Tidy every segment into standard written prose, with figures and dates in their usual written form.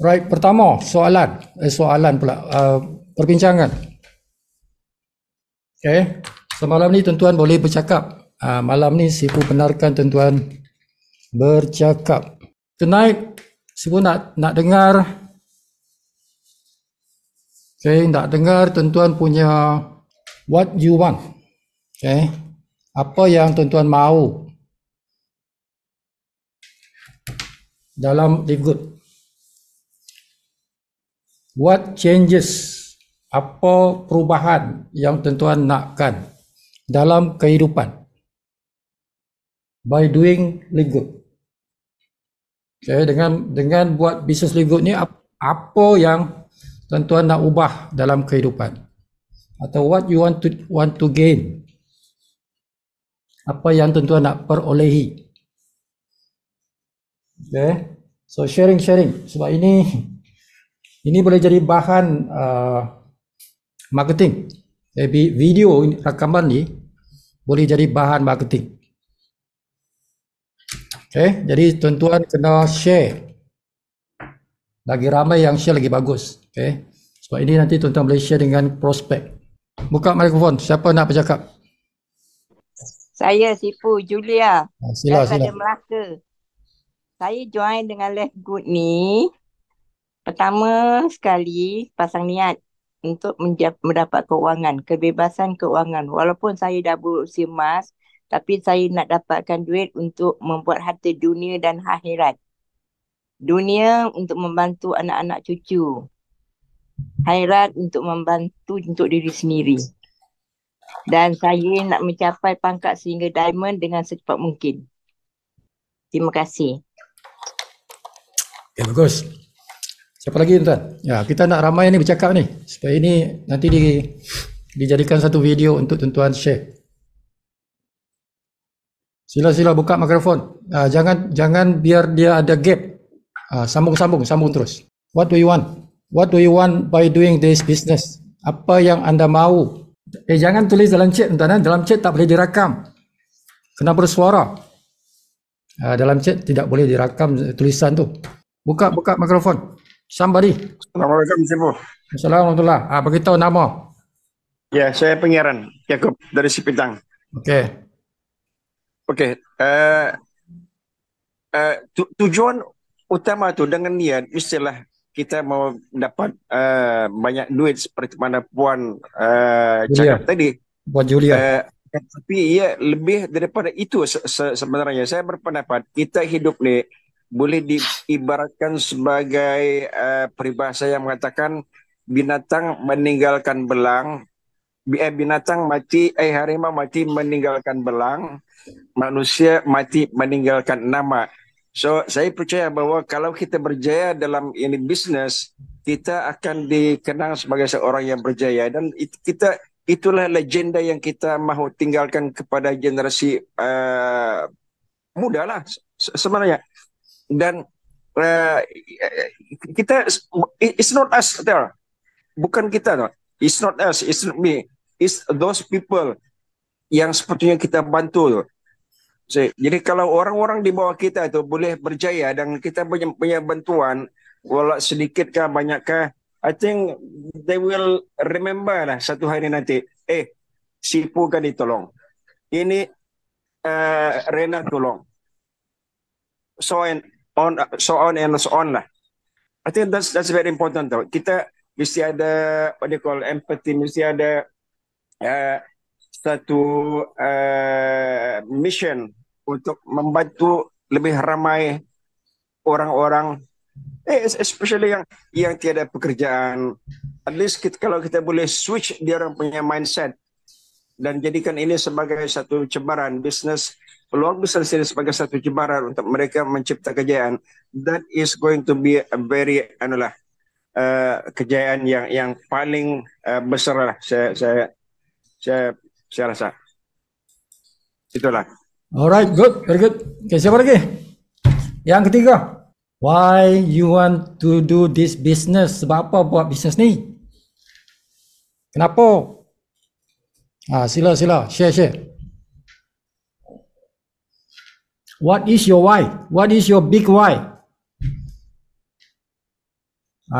Right, pertama soalan pula, perbincangan. Okay, so malam ni tuan-tuan boleh bercakap. Malam ni Sifu benarkan tuan-tuan bercakap. Tonight Sifu nak dengar, okay, nak dengar tuan-tuan punya what you want. Okay, apa yang tuan-tuan mahu dalam live good. What changes, apa perubahan yang tuan-tuan nakkan dalam kehidupan by doing live good. Okay, dengan buat bisnes live good ni, apa yang tuan-tuan nak ubah dalam kehidupan, atau what you want to gain, apa yang tuan-tuan nak perolehi. Okay, so sharing sebab ini boleh jadi bahan marketing. Video rakaman ni boleh jadi bahan marketing. Okay, jadi tuan-tuan kena share. Lagi ramai yang share lagi bagus. Okay, sebab ini nanti tuan-tuan boleh share dengan prospek. Buka mikrofon, siapa nak bercakap? Saya Sifu Julia. Sila. Daripada Melaka. Saya join dengan Live Good ni. Pertama sekali pasang niat untuk mendapat keuangan, kebebasan keuangan. Walaupun saya dah berusia emas, tapi saya nak dapatkan duit untuk membuat harta dunia dan akhirat. Dunia untuk membantu anak-anak cucu. Akhirat untuk membantu untuk diri sendiri. Dan saya nak mencapai pangkat sehingga diamond dengan secepat mungkin. Terima kasih. Okay, bagus. Siapa lagi tuan? Ya, kita nak ramai ni bercakap ni. Supaya ini nanti dijadikan satu video untuk tuan-tuan share. Sila buka mikrofon. Jangan biar dia ada gap. Sambung terus. What do you want? What do you want by doing this business? Apa yang anda mahu? Jangan tulis dalam chat tuan-tuan. Dalam chat tak boleh dirakam. Kena bersuara. Dalam chat tidak boleh dirakam tulisan tu. Buka mikrofon. Somebody. Assalamualaikum, Sifu. Assalamualaikum. Beritahu nama. Ya, saya Pangeran Yaakob dari Sipitang. Okey. Tujuan utama tu dengan niat mestilah kita mau dapat banyak duit seperti mana Puan cakap tadi. Puan Julia. Tapi ya lebih daripada itu sebenarnya saya berpendapat kita hidup ni boleh diibaratkan sebagai peribahasa yang mengatakan binatang meninggalkan belang, binatang mati, harimau mati meninggalkan belang, manusia mati meninggalkan nama. So saya percaya bahwa kalau kita berjaya dalam ini bisnes, kita akan dikenang sebagai seorang yang berjaya, dan itulah legenda yang kita mahu tinggalkan kepada generasi muda lah sebenarnya. Dan kita, it's not us there, bukan kita, it's not us, it's not me, it's those people yang sepatutnya kita bantu. Jadi kalau orang-orang di bawah kita itu boleh berjaya dan kita punya bantuan, walau sedikit kah banyak kah, I think they will remember lah satu hari nanti, Sifu kan ditolong, ini Rena tolong, so on lah. I think that's very important tau. Kita mesti ada what they call empathy, mesti ada satu mission untuk membantu lebih ramai orang-orang, especially yang tiada pekerjaan. At least kalau kita boleh switch dia orang punya mindset dan jadikan ini sebagai satu cabaran bisnes, peluang bisnes ini sebagai satu cabaran untuk mereka mencipta kejayaan, that is going to be a very kejayaan yang paling besar lah. Saya rasa itulah. Alright, good, very good. Okay, siapa lagi? Yang ketiga, why you want to do this business? Sebab apa buat bisnes ni? Kenapa? Sila, share. What is your why? What is your big why?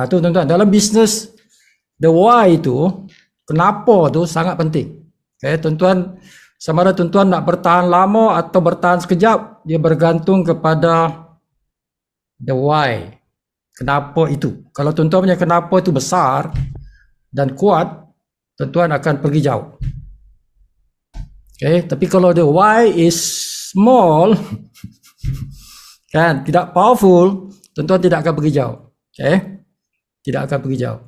Tu tuan-tuan, dalam bisnes the why itu, kenapa tu sangat penting. Okay, tuan-tuan, sama ada tuan-tuan nak bertahan lama atau bertahan sekejap, dia bergantung kepada the why. Kenapa itu? Kalau tuan-tuan punya kenapa itu besar dan kuat, tuan-tuan akan pergi jauh. Okay, tapi kalau the why is small, kan, tidak powerful, tuan-tuan tidak akan pergi jauh. Okay, tidak akan pergi jauh.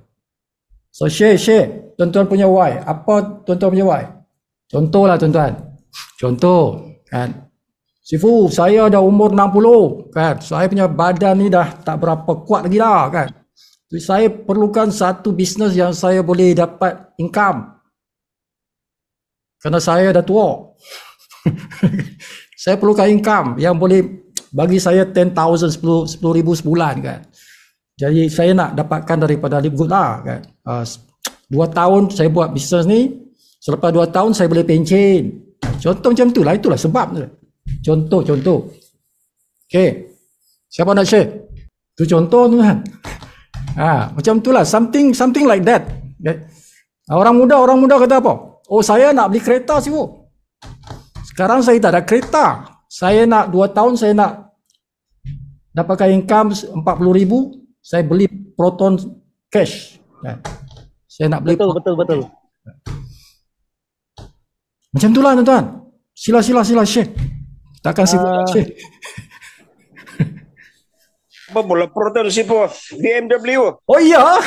So share, tuan-tuan punya why. Apa tuan-tuan punya why? Contohlah tuan-tuan. Contoh, kan. Sifu, saya dah umur 60, kan. Saya punya badan ni dah tak berapa kuat lagi dah, kan. Jadi saya perlukan satu bisnes yang saya boleh dapat income. Kerana saya dah tua. Saya perlukan income yang boleh bagi saya 10,000, 10,000 sebulan, kan. Jadi saya nak dapatkan daripada Live Good lah, kan. 2 tahun saya buat bisnes ni, selepas 2 tahun saya boleh pencen. Contoh macam tu lah, itulah sebab tu. Contoh. Okay. Siapa nak share? Tu contoh tu kan. Macam tu lah, something like that. Okay. Orang muda kata apa? Oh, saya nak beli kereta sifu. Sekarang saya tak ada kereta. Saya nak 2 tahun saya nak dapatkan income 40,000, saya beli Proton cash. Saya nak beli. Betul. Macam tu lah tuan-tuan. Sila share. Takkan sibuk nak share. Apa bola Proton siapa? BMW. Oh iya.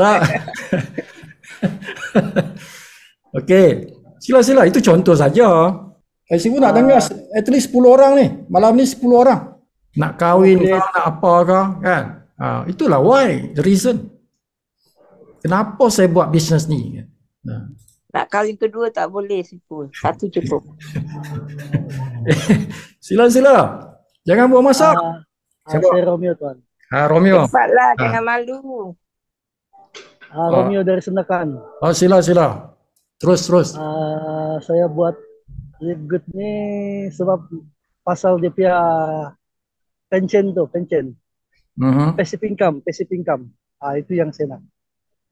Tak. Okey. Sila. Itu contoh saja. Sibuk nak dengar at least 10 orang ni. Malam ni 10 orang. Nak kahwin ke, nak apa ke, kan? Itulah why, the reason. Kenapa saya buat bisnes ni? Nak kahwin kedua tak boleh sipu. Satu cukup. Sila. Jangan buang masa. Saya Romeo tuan. Romeo. Cepatlah, jangan malu. Romeo dari Sendakan. Oh, sila. Terus. Saya buat Live Good ni sebab pasal dia punya pension. Passive income. Itu yang saya nak.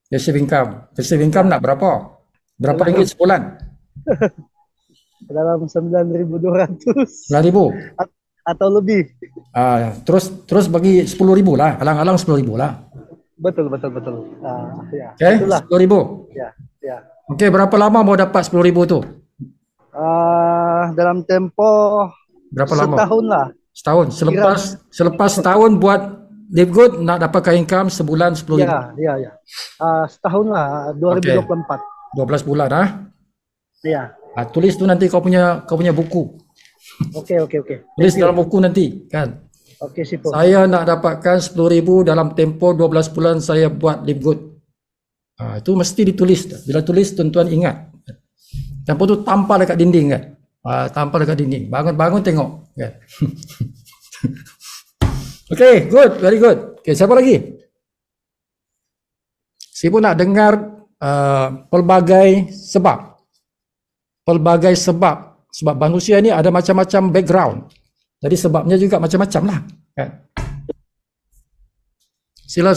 Passive income nak berapa? Berapa ringgit sebulan? Dalam 9,200. 9,000? Atau lebih. Terus bagi 10,000 lah. Alang-alang 10,000 lah. Betul. Ya. Okay, Itulah. 10,000. Ya. Okay, berapa lama mau dapat 10,000 tu? Dalam tempo Berapa lama? setahun lah. Setahun. Selepas setahun buat Live Good, nak dapatkan income sebulan 10,000. Ya. Setahun lah, 2024. 12 bulan ah. Ya. Tulis tu nanti kau punya buku. Oke. Tulis dalam buku nanti, kan. Oke, sipo. Saya nak dapatkan 10,000 dalam tempoh 12 bulan saya buat Live Good. Itu mesti ditulis. Bila tulis, tuan-tuan ingat. Tempoh tu tampal dekat dinding, kan. Tampal dekat dinding. Bangun tengok, kan. Okay, good, very good. Okay, siapa lagi? Siapa nak dengar pelbagai sebab? Sebab manusia ni ada macam-macam background. Jadi sebabnya juga macam-macam lah, kan? Sila.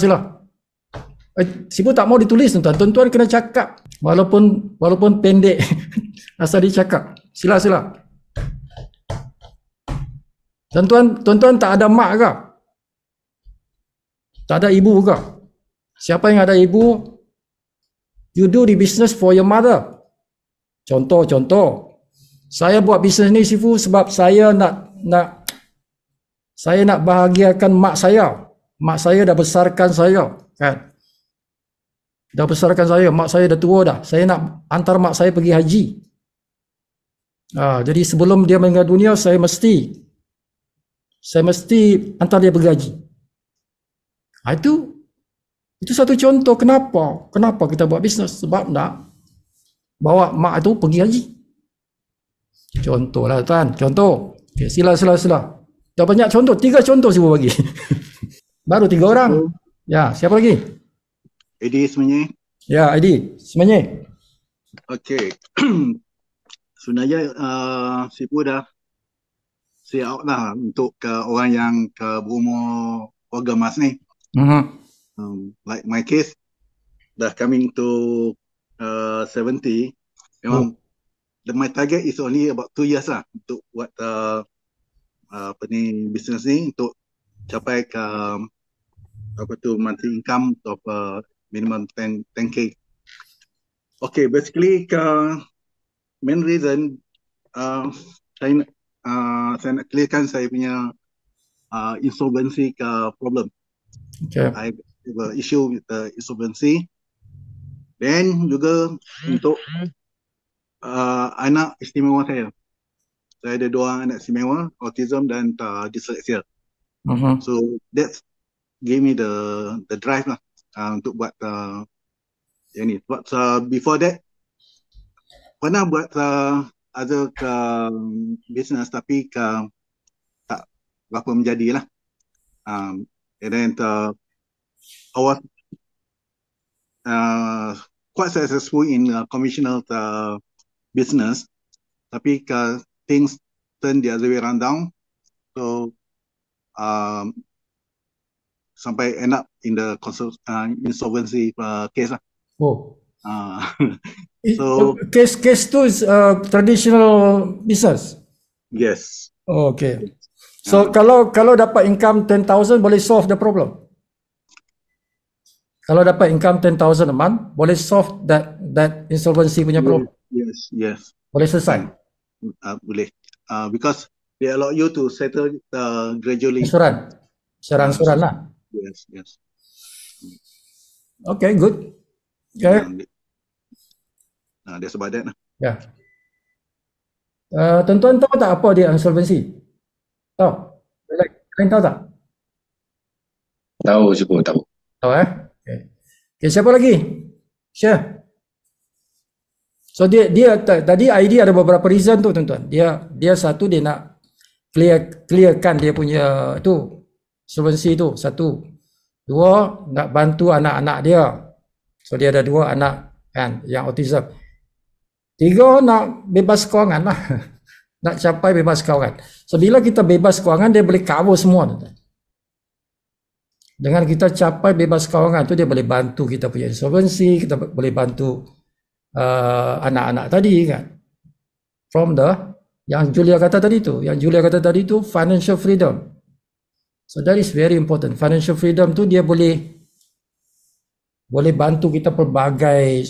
Siapa tak mau ditulis tuan-tuan. Tuan-tuan kena cakap. Walaupun pendek. Asal dicakap. Sila. Tuan-tuan tak ada mak ke? Tak ada ibu ke? Siapa yang ada ibu? You do the business for your mother. Contoh. Saya buat bisnes ni sifu sebab saya nak bahagiakan mak saya. Mak saya dah besarkan saya, kan? Dah besarkan saya, mak saya dah tua dah. Saya nak hantar mak saya pergi haji. Jadi sebelum dia meninggal dunia, saya mesti hantar dia pergi haji. Itu satu contoh kenapa kita buat bisnes, sebab nak bawa mak itu pergi haji. Contoh lah tuan, contoh. Okay, sila. Dah banyak contoh, 3 contoh saya bagi. Baru 3 orang. Ya, siapa lagi? Edi sebenarnya. Ya, Edi sebenarnya. Okey. Sebenarnya Sipu dah say out lah untuk ke orang yang ke berumur keluarga mas ni. Like my case, dah coming to 70. Memang my target is only about 2 years lah untuk buat apa ni business ni, untuk capai ke apa tu monthly income of minimum 10k. Okay, basically main reason saya nak clearkan saya punya insolvency problem. Okay. I have a issue with the insolvency. Then juga untuk anak istimewa saya. Saya ada 2 anak istimewa, autism dan dyslexia. So that's give me the drive lah untuk buat yang ni. But before that, pernah buat other business tapi tak berapa menjadi lah. And then I was quite successful in conventional business, tapi things turn the other way around down. So sampai end up in the insolvency case lah. Oh. So Case tu is traditional business. yes. Oh, okay. So kalau dapat income 10,000 boleh solve the problem. Kalau dapat income 10,000 a month boleh solve that insolvency punya problem. Yes. Boleh selesai. Boleh. Because they allow you to settle gradually. Ansuran lah. Yes. Okay, good. Okay. That's about that lah. Ya. Tuan-tuan tahu tak apa dia insolvency? Tahu? Kalian tahu tak? Tahu cukup tahu. Tahu Okay, siapa lagi? Share. So dia tadi ID ada beberapa reason tu tuan-tuan. Dia satu dia nak clearkan dia punya tu insolvency tu, satu. Dua, nak bantu anak-anak dia. So dia ada 2 anak kan yang autism. 3, nak bebas kewangan lah. Nak capai bebas kewangan. So bila kita bebas kewangan dia boleh cover semua tuan-tuan. Dengan kita capai bebas kewangan tu dia boleh bantu kita punya insolvency, kita boleh bantu anak-anak tadi kan. From yang Julia kata tadi tu financial freedom. So that is very important. Financial freedom tu dia boleh bantu kita pelbagai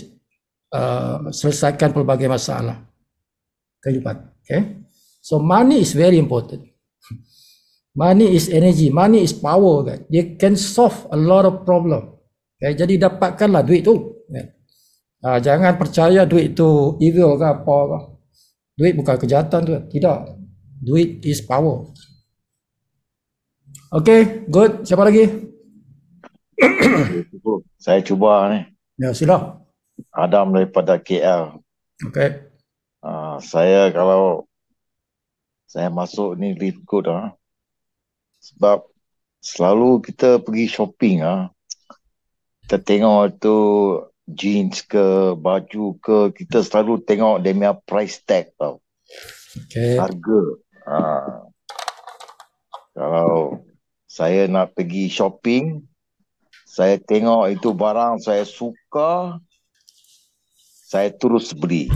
selesaikan pelbagai masalah kehidupan. Okay. So money is very important. Money is energy, money is power kan. Dia can solve a lot of problem. Okay. Jadi dapatkanlah duit tu. Kan? Jangan percaya duit tu evil ke apa ke. Duit bukan kejahatan tu. Tidak. Duit is power. Okay, good. Siapa lagi? Saya cuba ni. Ya, sila. Adam daripada KL. Okay. Saya kalau saya masuk ni lead good sebab selalu kita pergi shopping kita tengok tu jeans ke baju ke, kita selalu tengok dia punya price tag tau. Okay. Harga. Kalau saya nak pergi shopping, saya tengok itu barang saya suka, saya terus beli.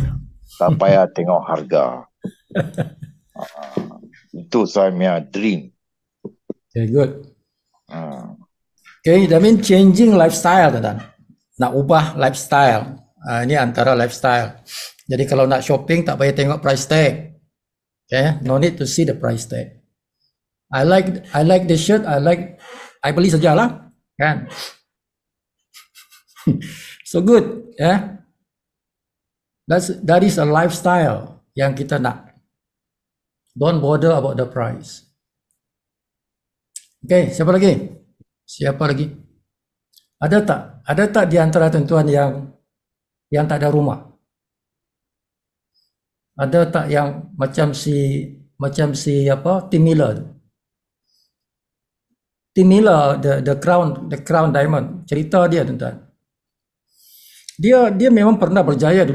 Tak payah tengok harga. Itu saya punya dream. Okay, good. Okay, that means changing lifestyle tuan. Nak ubah lifestyle. Ini antara lifestyle. Jadi kalau nak shopping tak payah tengok price tag. Okay, no need to see the price tag. I like the shirt. I beli sajalah, kan? So good, yeah. That is a lifestyle yang kita nak. Don't bother about the price. Okay, siapa lagi? Ada tak di antara tuan-tuan yang tak ada rumah? Ada tak yang macam si Tim Miller? Tim Miller, the crown diamond. Cerita dia tuan-tuan. Dia memang pernah berjaya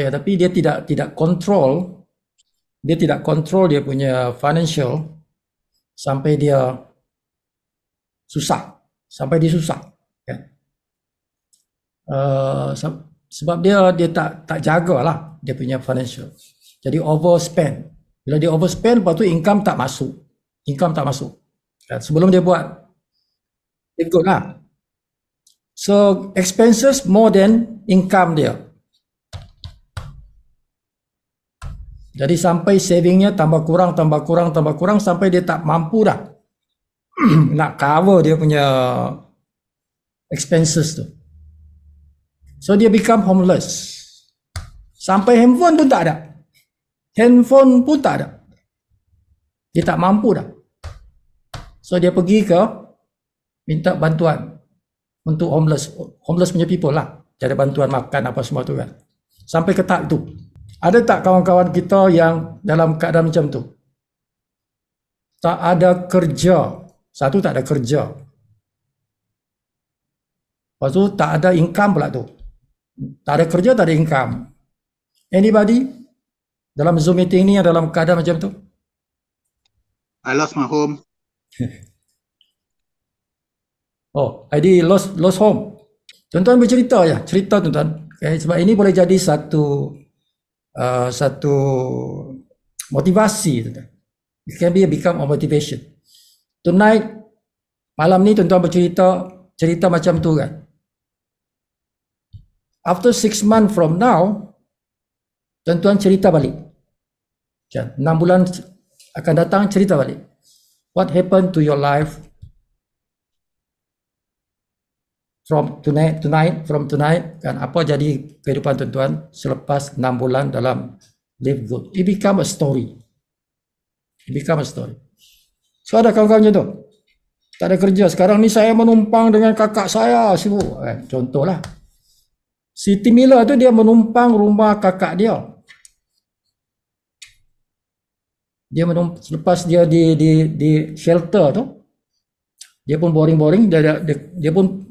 tapi dia tidak control dia punya financial sampai dia susah. Kan? Sebab dia tak jagalah dia punya financial. Jadi overspend. Bila dia overspend, lepas tu income tak masuk. Kan? Sebelum dia buat, dia good lah. So expenses more than income dia. Jadi sampai savingnya tambah kurang sampai dia tak mampu dah nak cover dia punya expenses tu. So dia become homeless. Sampai handphone pun tak ada. Dia tak mampu dah. So dia pergi ke minta bantuan untuk homeless punya people lah. Cari bantuan makan apa semua tu kan. Sampai ke tahap tu. Ada tak kawan-kawan kita yang dalam keadaan macam tu? Tak ada kerja. Satu, tak ada kerja. Lepas tu tak ada income pula tu. Tak ada kerja, tak ada income. Anybody dalam Zoom meeting ni yang dalam keadaan macam tu? I lost my home. Oh, ID lost home. Tuan-tuan bercerita ya, cerita tuan-tuan. Okay, sebab ini boleh jadi satu motivasi tuan-tuan. It can become a motivation. Tonight, malam ni tuan-tuan cerita macam tu kan. After 6 months from now, tuan-tuan cerita balik. 6 bulan akan datang cerita balik. What happened to your life from tonight kan, apa jadi kehidupan tuan-tuan selepas 6 bulan dalam Live Good. It become a story. So ada kawan-kawan macam tu, tak ada kerja, sekarang ni saya menumpang dengan kakak saya sibuk. Contohlah Siti Mila tu dia menumpang rumah kakak dia. Selepas dia di shelter tu, dia pun boring, dia pun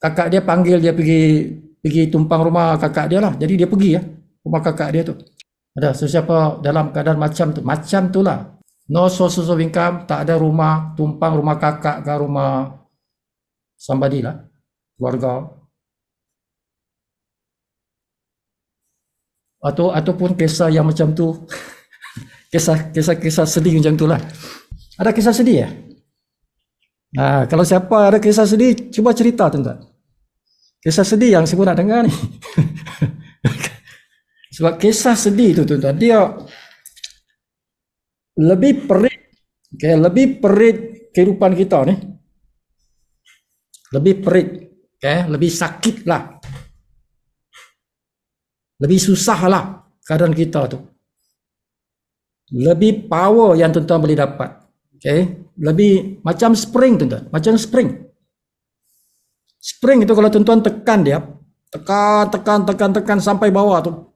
kakak dia panggil dia pergi tumpang rumah kakak dia lah. Jadi dia pergi rumah kakak dia tu. Ada sesiapa dalam keadaan macam tu lah. No sources of income, tak ada rumah, tumpang rumah kakak ke rumah somebody lah, keluarga. Ataupun kisah yang macam tu. kisah sedih macam tu lah. Ada kisah sedih ya? Kalau siapa ada kisah sedih, cuba cerita tuan-tuan. Kisah sedih yang saya pun nak dengar ni. Sebab kisah sedih tu tuan-tuan, dia lebih perit, lebih perit kehidupan kita ni. Lebih perit, lebih sakit lah. Lebih susah lah keadaan kita tu. Lebih power yang tuan-tuan boleh dapat. Lebih macam spring tuan-tuan, macam spring. Spring itu kalau tuan-tuan tekan dia, tekan sampai bawah tu,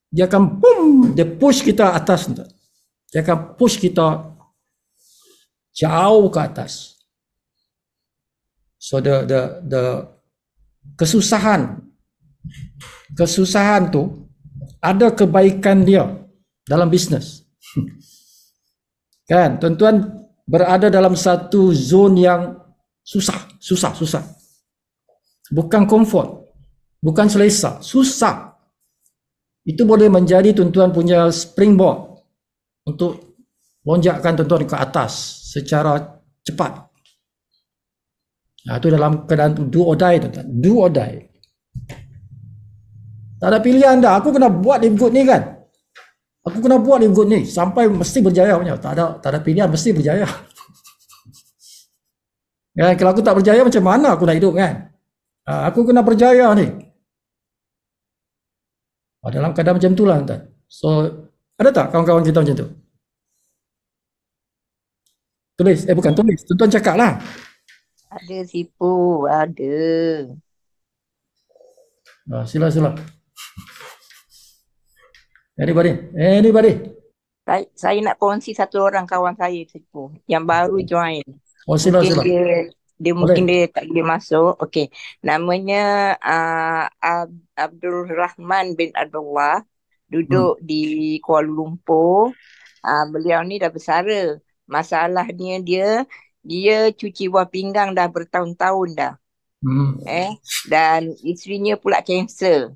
dia akan boom, dia push kita atas tuan-tuan. Dia akan push kita jauh ke atas. So the kesusahan tu ada kebaikan dia dalam bisnes. Kan, tuan-tuan berada dalam satu zon yang susah. Bukan comfort, bukan selesa, susah. Itu boleh menjadi tuan-tuan punya springboard untuk lonjakkan tuan-tuan ke atas secara cepat. Itu dalam keadaan do or die tuan-tuan, do or die. Tak ada pilihan dah, aku kena buat Live Good ni kan. Aku kena buat Live Good ni sampai mesti berjaya punya. Tak ada pilihan, mesti berjaya. Ya, kalau aku tak berjaya macam mana aku nak hidup kan? Aku kena berjaya ni. Dalam keadaan macam itulah tuan. So, ada tak kawan-kawan kita macam tu? Tulis, bukan tulis, tuan-tuan cakap lah. Ada Sipu, ada. Sila. Anybody? Saya nak kongsi satu orang kawan saya Sipu yang baru join. Sila. Mungkin dia tak boleh masuk. Okey. Namanya Abdul Rahman bin Abdullah, duduk di Kuala Lumpur. Beliau ni dah bersara. Masalahnya dia dia cuci buah pinggang dah bertahun-tahun dah. Hmm. Dan isterinya pula kanser.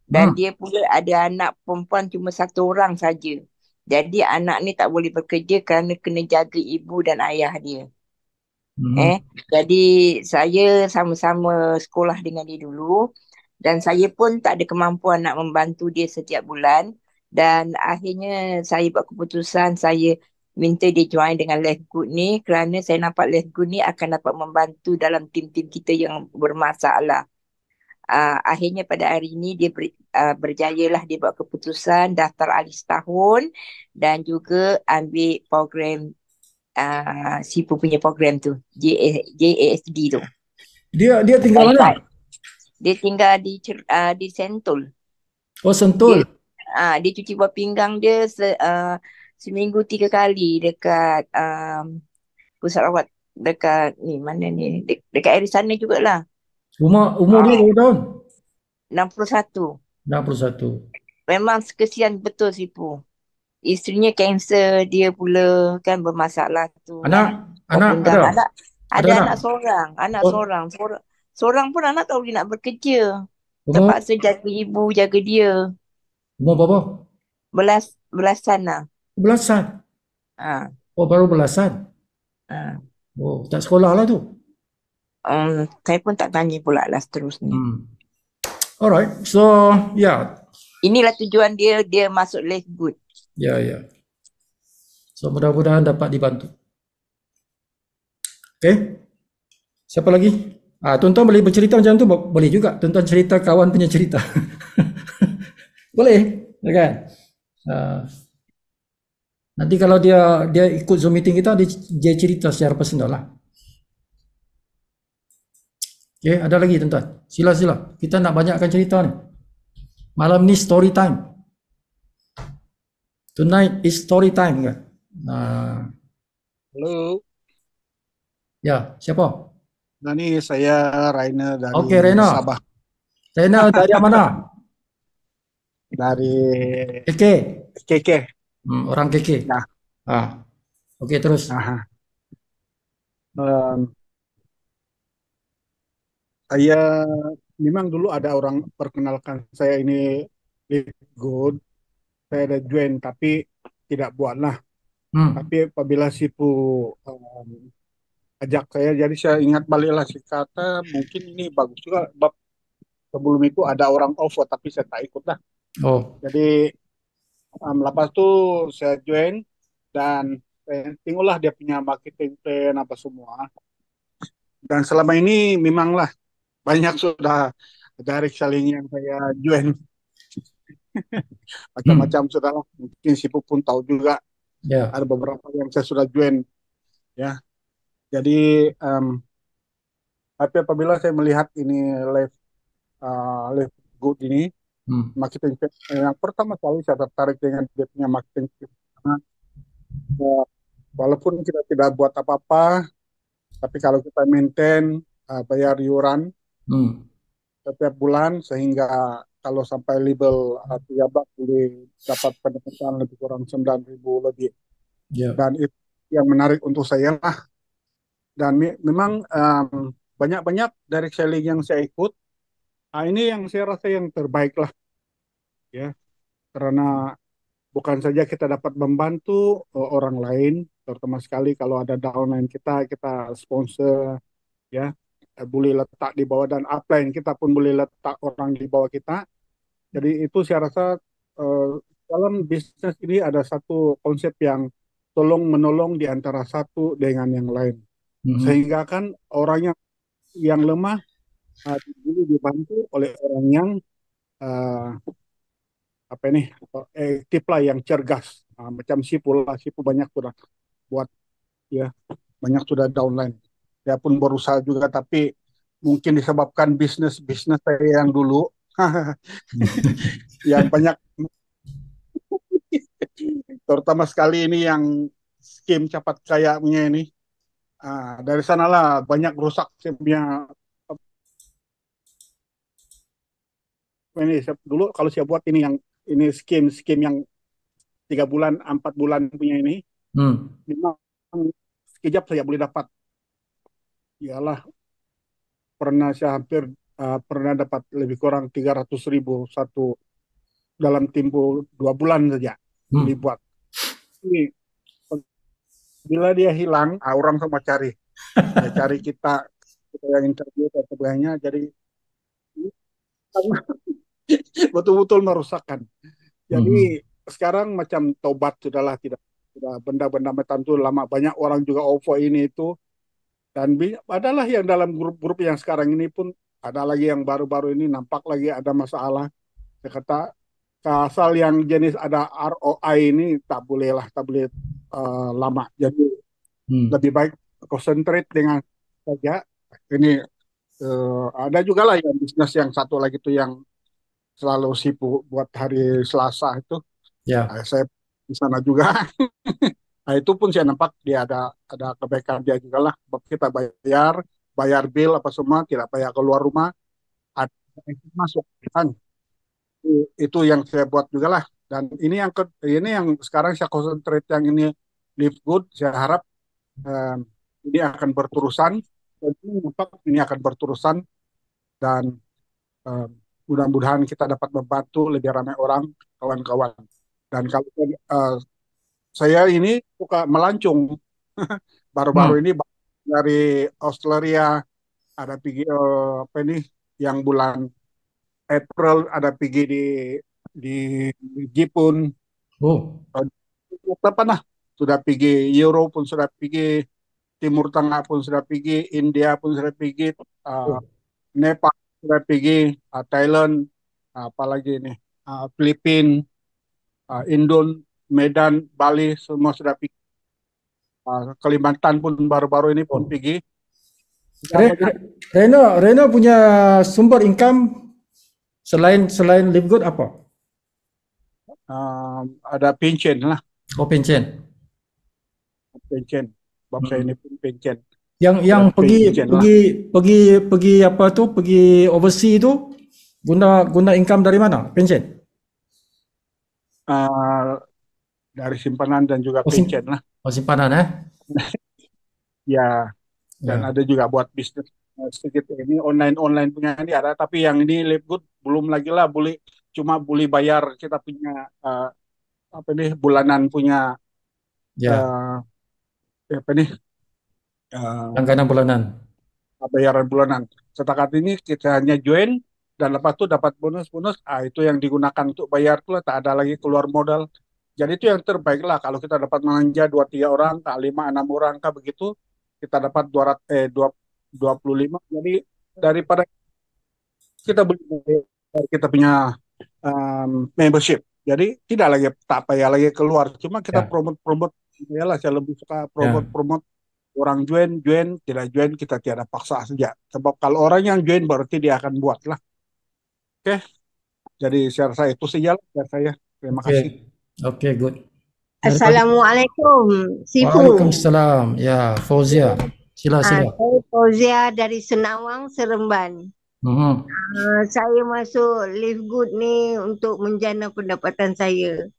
Dan Hmm. dia pula ada anak perempuan cuma satu orang saja. Jadi anak ni tak boleh bekerja kerana kena jaga ibu dan ayah dia. Hmm. Jadi saya sama-sama sekolah dengan dia dulu. Dan saya pun tak ada kemampuan nak membantu dia setiap bulan. Dan akhirnya saya buat keputusan saya minta dia join dengan Left Good ni kerana saya nampak Left Good ni akan dapat membantu dalam tim-tim kita yang bermasalah. Akhirnya pada hari ini dia berjayalah dia buat keputusan daftar ahli setahun dan juga ambil program SIPU punya program tu JASD tu. Dia tinggal mana? Dia tinggal di Sentul. Oh, Sentul. Dia cuci buah pinggang dia seminggu 3 kali dekat pusat rawat dekat ni mana ni dekat Arizona jugalah. Umur dia berapa tahun? 61. 61. Memang kesian betul Sipu. Isterinya kanser, dia pula kan bermasalah tu. Anak Ada Ada anak seorang. Seorang pun anak tak boleh nak bekerja. Umur Terpaksa jaga ibu, jaga dia. berapa? Belasan lah. Belasan. Ha. Oh, baru belasan. Oh, tak sekolah lah tu. Saya pun tak tanya pula lah seterusnya. Alright, so yeah. Inilah tujuan dia masuk Left Good. Ya. So mudah-mudahan dapat dibantu. Okay. Siapa lagi? Tuan-tuan boleh bercerita macam tu, boleh juga. Tuan-tuan cerita kawan punya cerita. Boleh, ya kan? Nanti kalau dia ikut Zoom meeting kita, dia cerita secara personal lah. Okay, ada lagi tuan-tuan? Sila. Kita nak banyakkan cerita ni. Malam ni story time. Tonight is story time kan? Halo. Ya, siapa? Nah, ini saya Rainer dari Okey, Rainer. Sabah. Rainer dari mana? Dari KK. KK. Orang KK. Nah. Okey, terus. Saya memang dulu ada orang perkenalkan saya ini Live Good. Saya ada join tapi tidak buatlah. Tapi apabila Sipu ajak saya, jadi saya ingat baliklah si kata mungkin ini bagus juga. Sebelum itu ada orang offer tapi saya tak ikut lah. Jadi lepas itu saya join dan tengoklah dia punya marketing plan apa semua. Dan selama ini memanglah banyak sudah direct selling yang saya join. Macam-macam sudah lah. Mungkin Sipu pun tahu juga. Ada beberapa yang saya sudah join. Ya. Jadi tapi apabila saya melihat ini Live Good ini, marketing yang pertama kali saya tertarik dengan dia punya marketing. Walaupun kita tidak buat apa-apa, tapi kalau kita maintain bayar iuran setiap bulan sehingga kalau sampai label pejabat boleh dapat pendapatan lebih kurang 9.000 lebih. Dan itu yang menarik untuk saya lah. Dan memang banyak-banyak direct selling yang saya ikut. Ini yang saya rasa yang terbaik lah. Ya. Karena bukan saja kita dapat membantu orang lain, terutama sekali kalau ada downline kita sponsor, ya, boleh letak di bawah, dan upline kita pun boleh letak orang di bawah kita. Jadi itu saya rasa dalam bisnis ini ada satu konsep yang tolong menolong di antara satu dengan yang lain, sehingga kan orang yang lemah dulu dibantu oleh orang yang aktif lah, yang cergas, macam Sipu banyak sudah buat, ya, banyak sudah downline. Dia pun berusaha juga, tapi mungkin disebabkan bisnis saya yang dulu yang banyak terutama sekali ini yang skim cepat kaya punya ini, dari sanalah banyak rusak punya. Ini dulu kalau saya buat ini skim yang 3 bulan 4 bulan punya ini, memang sekejap saya boleh dapat ialah saya hampir pernah dapat lebih kurang 300.000 satu dalam tempo 2 bulan saja dibuat. Ini, bila dia hilang, orang semua cari. Ya, cari kita yang interview dan sebagainya. Jadi betul-betul merusakkan. Jadi sekarang macam tobat sudahlah, tidak benda-benda macam itu lama, banyak orang juga OVO ini itu, dan adalah yang dalam grup-grup yang sekarang ini pun ada lagi yang baru-baru ini nampak lagi ada masalah. Saya kata asal yang jenis ada ROI ini tak boleh lama. Jadi lebih baik concentrate dengan saja. Ini ada juga lah yang bisnis yang satu lagi itu yang selalu sibuk buat hari Selasa itu. Ya. Saya di sana juga. Nah, itu pun saya nampak dia ada kebaikan dia juga lah. Kita bayar bill apa semua, tidak payah keluar rumah, ada yang masuk kan. Itu yang saya buat juga lah. Dan ini yang sekarang saya concentrate yang ini Live Good. Saya harap ini akan berterusan. Dan ini akan berterusan dan mudah-mudahan kita dapat membantu lebih ramai orang, kawan-kawan. Dan kalau saya ini suka melancong. Baru-baru ini dari Australia ada pergi apa ini yang bulan April ada pergi di Jepun. Apa nah? Sudah pergi Eropa pun sudah pergi, Timur Tengah pun sudah pergi, India pun sudah pergi, Nepal sudah pergi, Thailand, apalagi ini, Filipina, Indon, Medan, Bali semua sudah pergi. Kalimantan pun baru-baru ini pun pergi. Reno punya sumber income selain Live Good apa? Ada pension lah. Oh, pension. Bab saya ini pun pension. Yang pergi apa tuh? Pergi overseas itu guna income dari mana? Pension? Dari simpanan dan juga pension lah. Oh, simpanan Ya. Dan ada juga buat bisnis sedikit ini online punya ini ada, tapi yang ini Live Good belum lagi lah, cuma boleh bayar kita punya apa nih bulanan punya apa nih langganan bulanan, bayaran bulanan. Setakat ini kita hanya join dan lepas itu dapat bonus itu yang digunakan untuk bayar tuh, tak ada lagi keluar modal. Jadi itu yang terbaik lah kalau kita dapat manja 2-3 orang, 5-6 orang begitu, kita dapat 25. Jadi daripada kita punya membership, jadi tak payah lagi keluar, cuma kita promote lah. Saya lebih suka promote orang join, tidak join kita tiada paksa saja, sebab kalau orang yang join berarti dia akan buat lah. Oke. Jadi saya rasa itu saja dari saya. Terima kasih. Oke, good. Assalamualaikum, Sifu. Waalaikumsalam. Ya, Fauzia. Sila. Saya Fauzia dari Senawang, Seremban. Saya masuk Live Good ni untuk menjana pendapatan saya.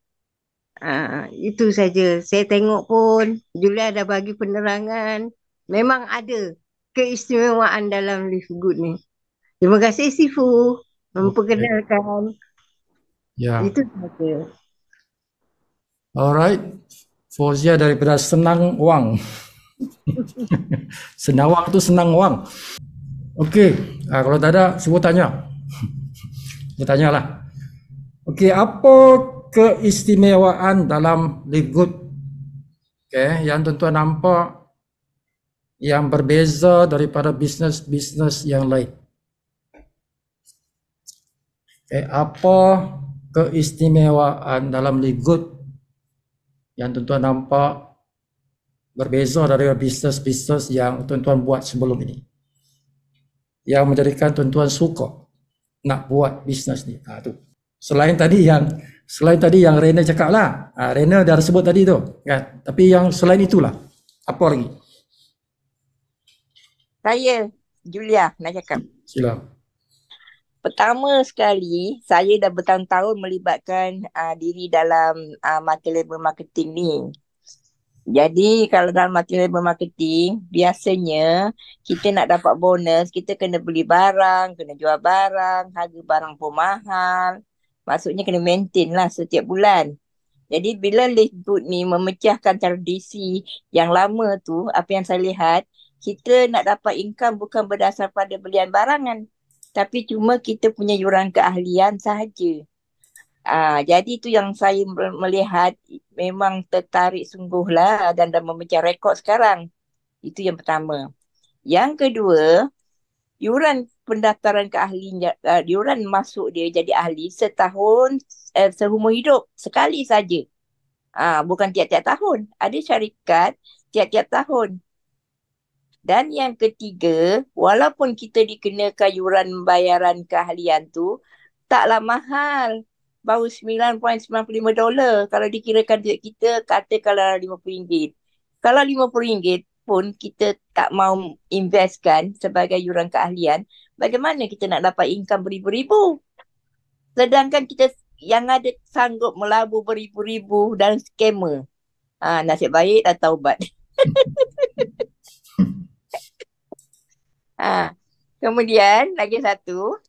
Itu saja. Saya tengok pun Julia ada bagi penerangan. Memang ada keistimewaan dalam Live Good ni. Terima kasih Sifu memperkenalkan. Ya. Itu saja. Alright, Fauzia daripada Senang Wang. Senawang tu senang wang. Okey, kalau tak ada, sebut tanya. Bertanyalah. Okey, apa keistimewaan dalam Live Good? Okey, yang tuan-tuan nampak yang berbeza daripada bisnes-bisnes yang lain. Okey, apa keistimewaan dalam Live Good yang tuan-tuan nampak berbeza dari bisnes-bisnes yang tuan-tuan buat sebelum ini, yang menjadikan tuan-tuan suka nak buat bisnes ni? Tu. Selain tadi yang Rena cakap lah, Rena dah sebut tadi tu kan. Tapi yang selain itulah, apa lagi? Saya Julia nak cakap. Sila. Pertama sekali, saya dah bertahun-tahun melibatkan diri dalam multi-level marketing ni. Jadi kalau dalam multi-level marketing, biasanya kita nak dapat bonus, kita kena beli barang, kena jual barang, harga barang pun mahal. Maksudnya kena maintain lah setiap bulan. Jadi bila Live Good ni memecahkan tradisi yang lama tu, apa yang saya lihat, kita nak dapat income bukan berdasar pada belian barangan. Tapi cuma kita punya yuran keahlian sahaja. Jadi itu yang saya melihat memang tertarik sungguhlah dan dah memecah rekod sekarang. Itu yang pertama. Yang kedua, yuran pendaftaran keahlian, yuran masuk dia jadi ahli setahun, seumur hidup sekali saja. Bukan tiap-tiap tahun. Ada syarikat tiap-tiap tahun. Dan yang ketiga, walaupun kita dikenakan yuran bayaran keahlian tu, taklah mahal. Baru $9.95. Kalau dikirakan duit kita, katakanlah RM50. Kalau RM50 pun kita tak mau investkan sebagai yuran keahlian, bagaimana kita nak dapat income beribu-ribu? Sedangkan kita yang ada sanggup melabur beribu-ribu dan scammer. Nasib baik dah taubat. Kemudian lagi satu,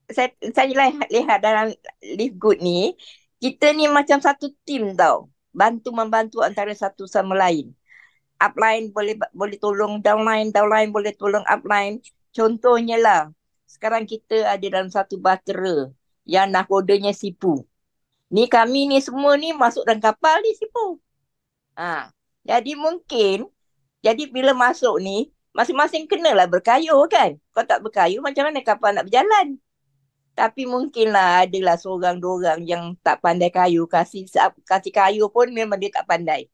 saya lihat dalam Live Good ni, kita ni macam satu tim tau. Bantu-membantu antara satu sama lain. Upline boleh tolong downline, downline boleh tolong upline. Contohnya lah, sekarang kita ada dalam satu bahtera yang nakodanya Sipu. Ni kami ni semua ni masuk dalam kapal ni Sipu. Jadi mungkin, jadi bila masuk ni, masing-masing kenalah berkayuh kan. Kalau tak berkayuh, macam mana kapal nak berjalan? Tapi mungkinlah adalah seorang dua orang yang tak pandai kayu. Kasih kayu pun memang dia tak pandai.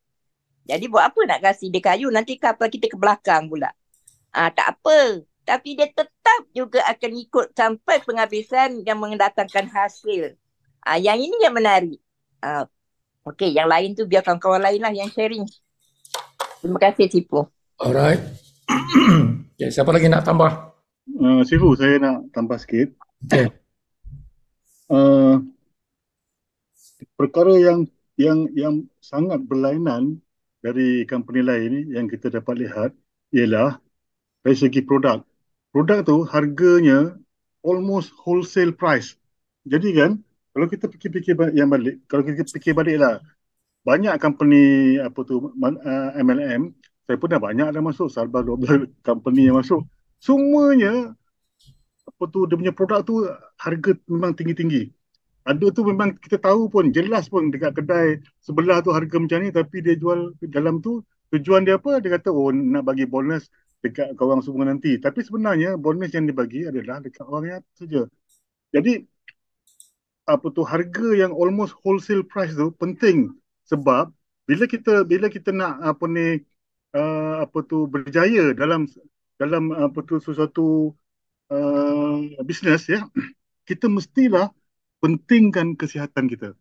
Jadi buat apa nak kasih dia kayu? Nanti kapal kita ke belakang pula. Tak apa. Tapi dia tetap juga akan ikut sampai penghabisan yang mendatangkan hasil. Yang ini yang menarik. Okey, yang lain tu biar kawan-kawan lain lah yang sharing. Terima kasih Sipu. Alright. Okay, siapa lagi nak tambah? Sifu, saya nak tambah sikit. Okay. Perkara yang sangat berlainan dari company lain ni yang kita dapat lihat ialah dari segi produk. Produk tu harganya almost wholesale price. Jadi kan, kalau kita fikir-fikir yang balik, kalau kita fikir baliklah, banyak company MLM, saya pun dah banyak dah masuk, Salba 12 company yang masuk. Semuanya dia punya produk tu harga memang tinggi-tinggi. Ada tu memang kita tahu pun, jelas pun dekat kedai sebelah tu harga macam ni, tapi dia jual dalam tu, tujuan dia apa? Dia kata, nak bagi bonus dekat korang semua nanti. Tapi sebenarnya bonus yang dibagi adalah dekat orang yang saja. Jadi harga yang almost wholesale price tu penting, sebab bila kita nak berjaya dalam sesuatu bisnes ya, kita mestilah pentingkan kesihatan kita.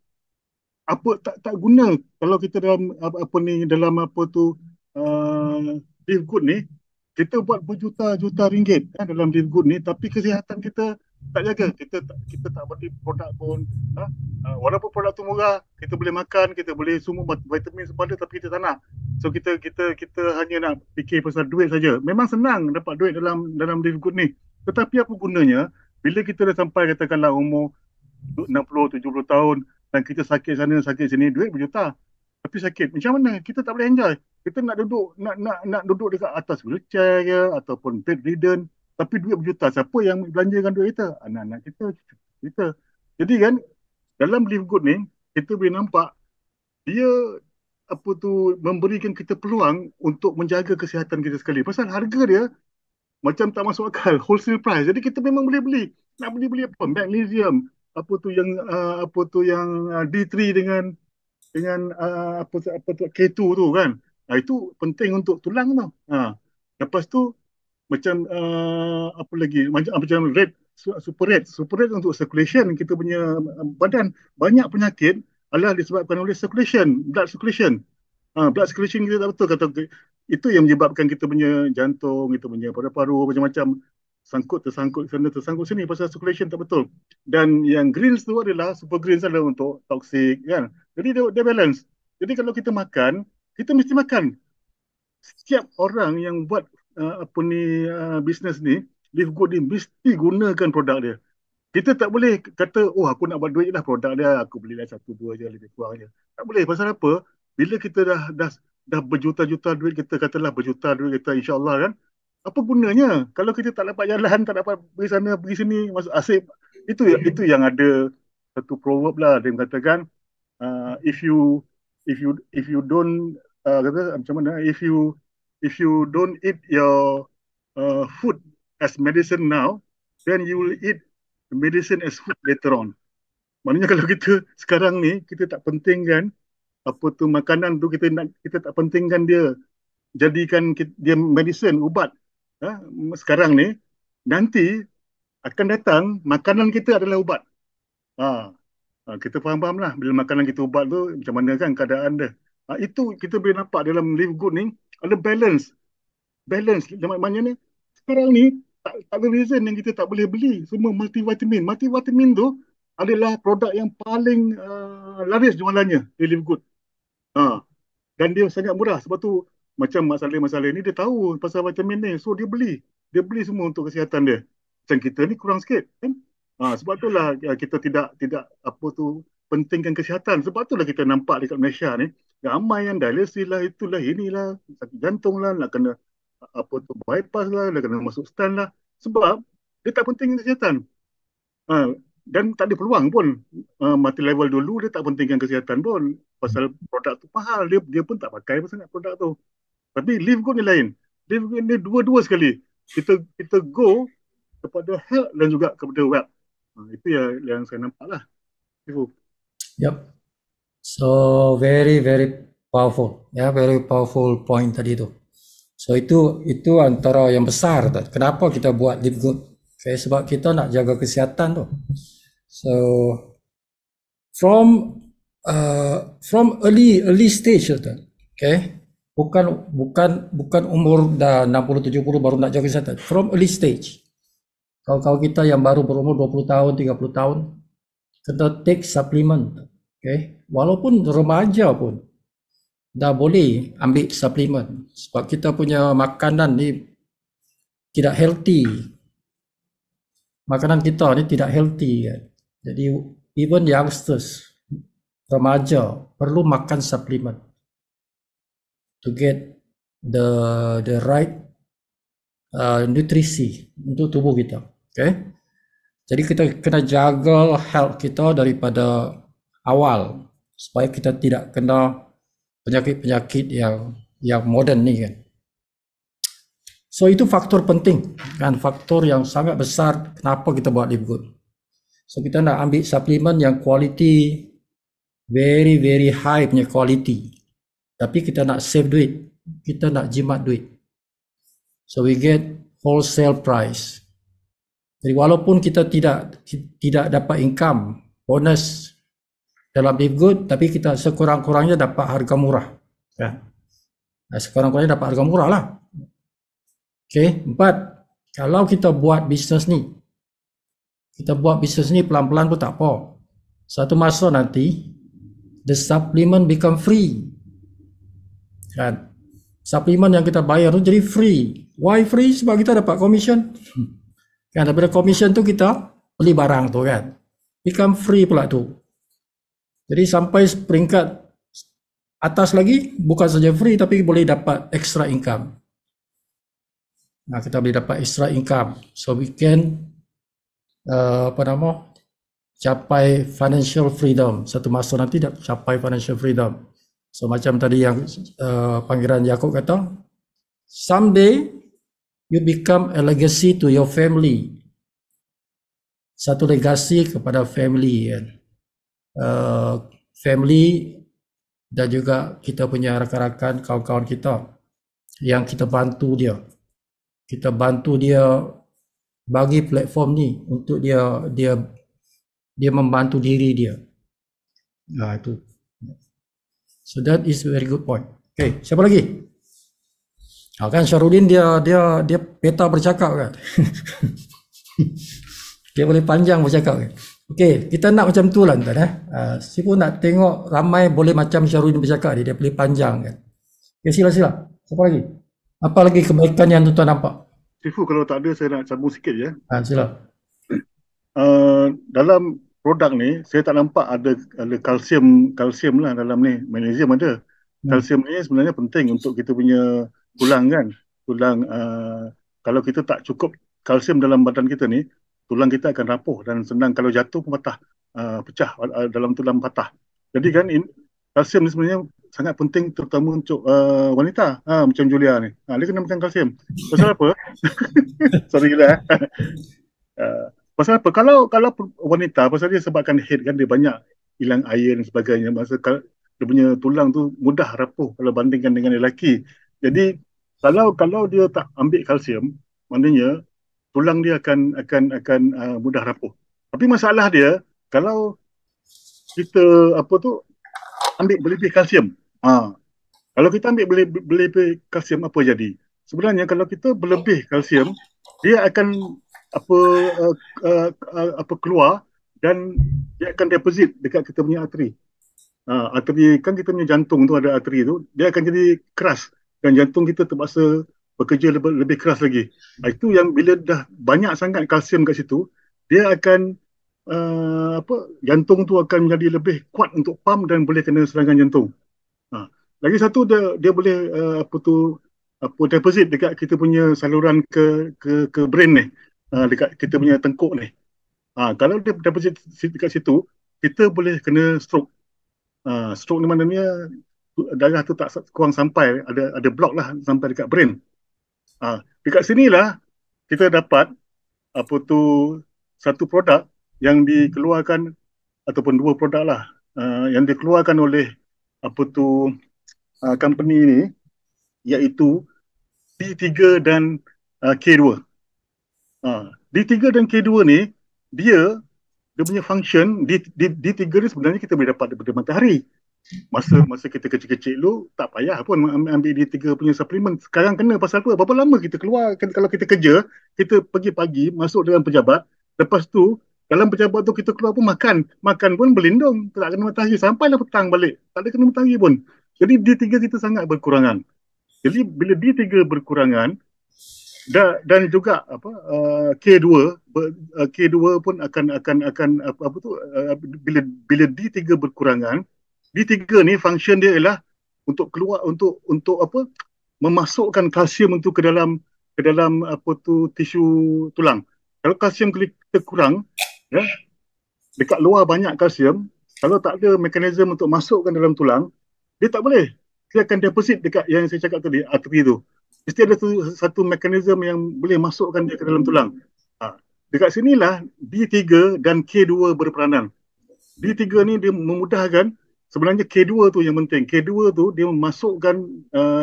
Tak guna kalau kita dalam Live Good ni, kita buat berjuta-juta ringgit dalam Live Good ni, tapi kesihatan kita tak jaga. Kita tak beli produk pun. Walaupun produk tu murah, kita boleh makan, kita boleh semua vitamin semua ada, tapi kita tak nak. So kita hanya nak fikir pasal duit saja. Memang senang dapat duit dalam Live Good ni. Tetapi apa gunanya bila kita dah sampai katakanlah umur 60-70 tahun dan kita sakit sana sakit sini, duit berjuta tapi sakit, macam mana kita tak boleh enjoy? Kita nak duduk dekat atas wheelchair ke ataupun bedridden, tapi duit berjuta. Siapa yang belanjakan duit kita? Anak-anak kita. Jadi kan dalam Live Good ni kita boleh nampak dia memberikan kita peluang untuk menjaga kesihatan kita sekali. Pasal harga dia macam tak masuk akal, wholesale price. Jadi kita memang boleh beli. Nak beli apa? Magnesium, yang D3 dengan K2 tu kan. Itu penting untuk tulang tu. Lepas tu macam apa lagi? Macam red, super red untuk circulation kita punya badan. Banyak penyakit adalah disebabkan oleh blood circulation. Blood circulation kita tak betul, kata itu yang menyebabkan kita punya jantung, kita punya paru-paru macam-macam tersangkut sana tersangkut sini pasal circulation tak betul. Dan yang greens tu adalah super greens adalah untuk toxic kan. Jadi dia balance. Jadi kalau kita makan kita mesti makan. Setiap orang yang buat bisnes ni, Live Good ni mesti gunakan produk dia. Kita tak boleh kata, oh aku nak buat duit lah produk dia, aku belilah 1-2 je, lebih kurang je. Tak boleh, pasal apa? Bila kita dah berjuta-juta duit kita, katalah berjuta duit kita, insyaAllah kan, apa gunanya kalau kita tak dapat jalan, tak dapat pergi sana, pergi sini, masuk asyik. Itu yang ada satu proverb lah, dia mengatakan, if you don't kata macam mana, if you don't eat your food as medicine now, then you will eat medicine as food later on. Maknanya kalau kita sekarang ni kita tak pentingkan makanan tu, kita tak pentingkan dia, jadikan dia medicine, ubat. Sekarang ni nanti akan datang makanan kita adalah ubat. Kita faham lah bila makanan kita ubat tu macam mana kan keadaan dia. Itu kita boleh nampak dalam Live Good ni ada balance. Maknanya sekarang ni tak ada reason yang kita tak boleh beli semua multivitamin. Multivitamin tu adalah produk yang paling laris jualannya di Live Good. Dan dia sangat murah. Sebab tu macam masalah ni dia tahu pasal vitamin ni. So dia beli semua untuk kesihatan dia. Macam kita ni kurang sikit kan. Sebab itulah kita tidak pentingkan kesihatan. Sebab itulah kita nampak dekat Malaysia ni ramai yang dialisis lah, itulah, inilah, sakit jantung lah, nak kena bypass lah, nak kena masuk stand lah. Sebab dia tak penting kesihatan. Dan tak ada peluang pun. Mati level dulu dia tak pentingkan kesihatan pun. Pasal produk tu mahal, dia pun tak pakai pasal nak produk tu. Tapi Live Good ni lain. Live Good ni dua-dua sekali. Kita go kepada health dan juga kepada wealth. Itu yang saya nampak lah. Yep. So very very powerful. Very powerful point tadi tu. So itu antara yang besar tu. Kenapa kita buat Live Good? Okay, sebab kita nak jaga kesihatan tu. So from early stage tu, okay, bukan umur dah 60-70 baru nak jaga kesihatan. From early stage, kalau kita yang baru berumur 20 tahun 30 tahun, kita take supplement, okay, walaupun remaja pun dah boleh ambil supplement sebab kita punya makanan ni tidak healthy. Makanan kita ni tidak healthy kan. Jadi even youngsters, remaja perlu makan supplement to get the right nutrisi untuk tubuh kita. Okay? Jadi kita kena jaga health kita daripada awal supaya kita tidak kena penyakit-penyakit yang moden ni kan. So itu faktor penting kan, faktor yang sangat besar kenapa kita buat Live Good. So kita nak ambil suplemen yang quality, very very high punya quality. Tapi kita nak save duit, kita nak jimat duit. So we get wholesale price. Jadi walaupun kita tidak dapat income, bonus dalam Live Good, tapi kita sekurang-kurangnya dapat harga murah. Kan? Sekurang-kurangnya dapat harga murah lah. Okay, but kalau kita buat bisnes ni, pelan-pelan pun tak apa. Satu masa nanti, the supplement become free. Kan? Supplement yang kita bayar tu jadi free. Why free? Sebab kita dapat commission. Kan, daripada commission tu kita beli barang tu kan. Become free pula tu. Jadi sampai peringkat atas lagi, bukan saja free tapi boleh dapat extra income. Kita boleh dapat extra income. So we can capai financial freedom. Satu masa nanti capai financial freedom. So macam tadi yang Pangeran Yaakob kata, someday you become a legacy to your family. Satu legasi kepada family kan. Family dan juga kita punya rakan-rakan, kawan-kawan kita yang kita bantu dia. Kita bantu dia bagi platform ni untuk dia membantu diri dia. Itu. So that is a very good point. Okay, siapa lagi? Kan Syarudin dia peta bercakap kan. Dia boleh panjang bercakap kan. Okay, kita nak macam tu lah tuan. Si pun nak tengok ramai boleh macam Syarudin bercakap dia boleh panjang kan. Ya, sila. Siapa lagi? Apa lagi kebaikan yang tuan nampak? Sifu, kalau tak ada saya nak sambung sikit je. Sila. Dalam produk ni saya tak nampak ada kalsium lah dalam ni. Magnesium ada. Kalsium ni sebenarnya penting untuk kita punya tulang kan. Tulang kalau kita tak cukup kalsium dalam badan kita ni, tulang kita akan rapuh dan senang kalau jatuh pun patah, pecah dalam tulang patah. Jadi kan kalsium ni sebenarnya sangat penting terutama untuk wanita macam Julia ni. Dia kena makan kalsium. Pasal apa? Sorry lah. Pasal apa? Kalau wanita, pasal dia sebabkan head kan, dia banyak hilang air dan sebagainya. Masa dia punya tulang tu mudah rapuh kalau bandingkan dengan lelaki. Jadi kalau dia tak ambil kalsium, maknanya tulang dia akan mudah rapuh. Tapi masalah dia, kalau kita ambil berlebih kalsium. Kalau kita ambil berlebih kalsium, apa jadi? Sebenarnya kalau kita berlebih kalsium, dia akan keluar dan dia akan deposit dekat kita punya arteri. Arteri kan, kita punya jantung tu ada arteri tu, dia akan jadi keras dan jantung kita terpaksa bekerja lebih keras lagi. Itu yang bila dah banyak sangat kalsium kat situ, dia akan jantung tu akan menjadi lebih kuat untuk pump dan boleh kena serangan jantung. Lagi satu, dia boleh deposit dekat kita punya saluran ke brain ni, dekat kita punya tengkuk ni. Kalau dia deposit dekat situ, kita boleh kena stroke. Stroke ni maknanya darah tu tak kurang sampai, ada block lah sampai dekat brain. Dekat sinilah kita dapat satu produk yang dikeluarkan, ataupun dua produk lah yang dikeluarkan oleh company ni, iaitu D3 dan K2. D3 dan K2 ni, dia punya function, D3 ni sebenarnya kita boleh dapat daripada matahari. Masa kita kecil-kecil dulu, tak payah pun ambil D3 punya suplemen. Sekarang kena pasal apa? Berapa lama kita keluar? Kalau kita kerja, kita pergi pagi, masuk dalam pejabat, lepas tu, dalam pejabat tu kita keluar pun makan pun berlindung, tak kena matahari, sampailah petang balik, tak ada kena matahari pun. Jadi D3 kita sangat berkurangan. Jadi bila D3 berkurangan, dan juga K2 pun akan bila D3 berkurangan, D3 ni function dia ialah untuk keluar untuk memasukkan kalsium untuk ke dalam tisu tulang. Kalau kalsium kita kurang, ya, dekat luar banyak kalsium, kalau tak ada mekanisme untuk masukkan dalam tulang, dia tak boleh. Dia akan deposit dekat yang saya cakap tadi, arteri tu. Mesti ada satu mekanisme yang boleh masukkan dia ke dalam tulang. Dekat sinilah D3 dan K2 berperanan. D3 ni dia memudahkan, sebenarnya K2 tu yang penting. K2 tu dia memasukkan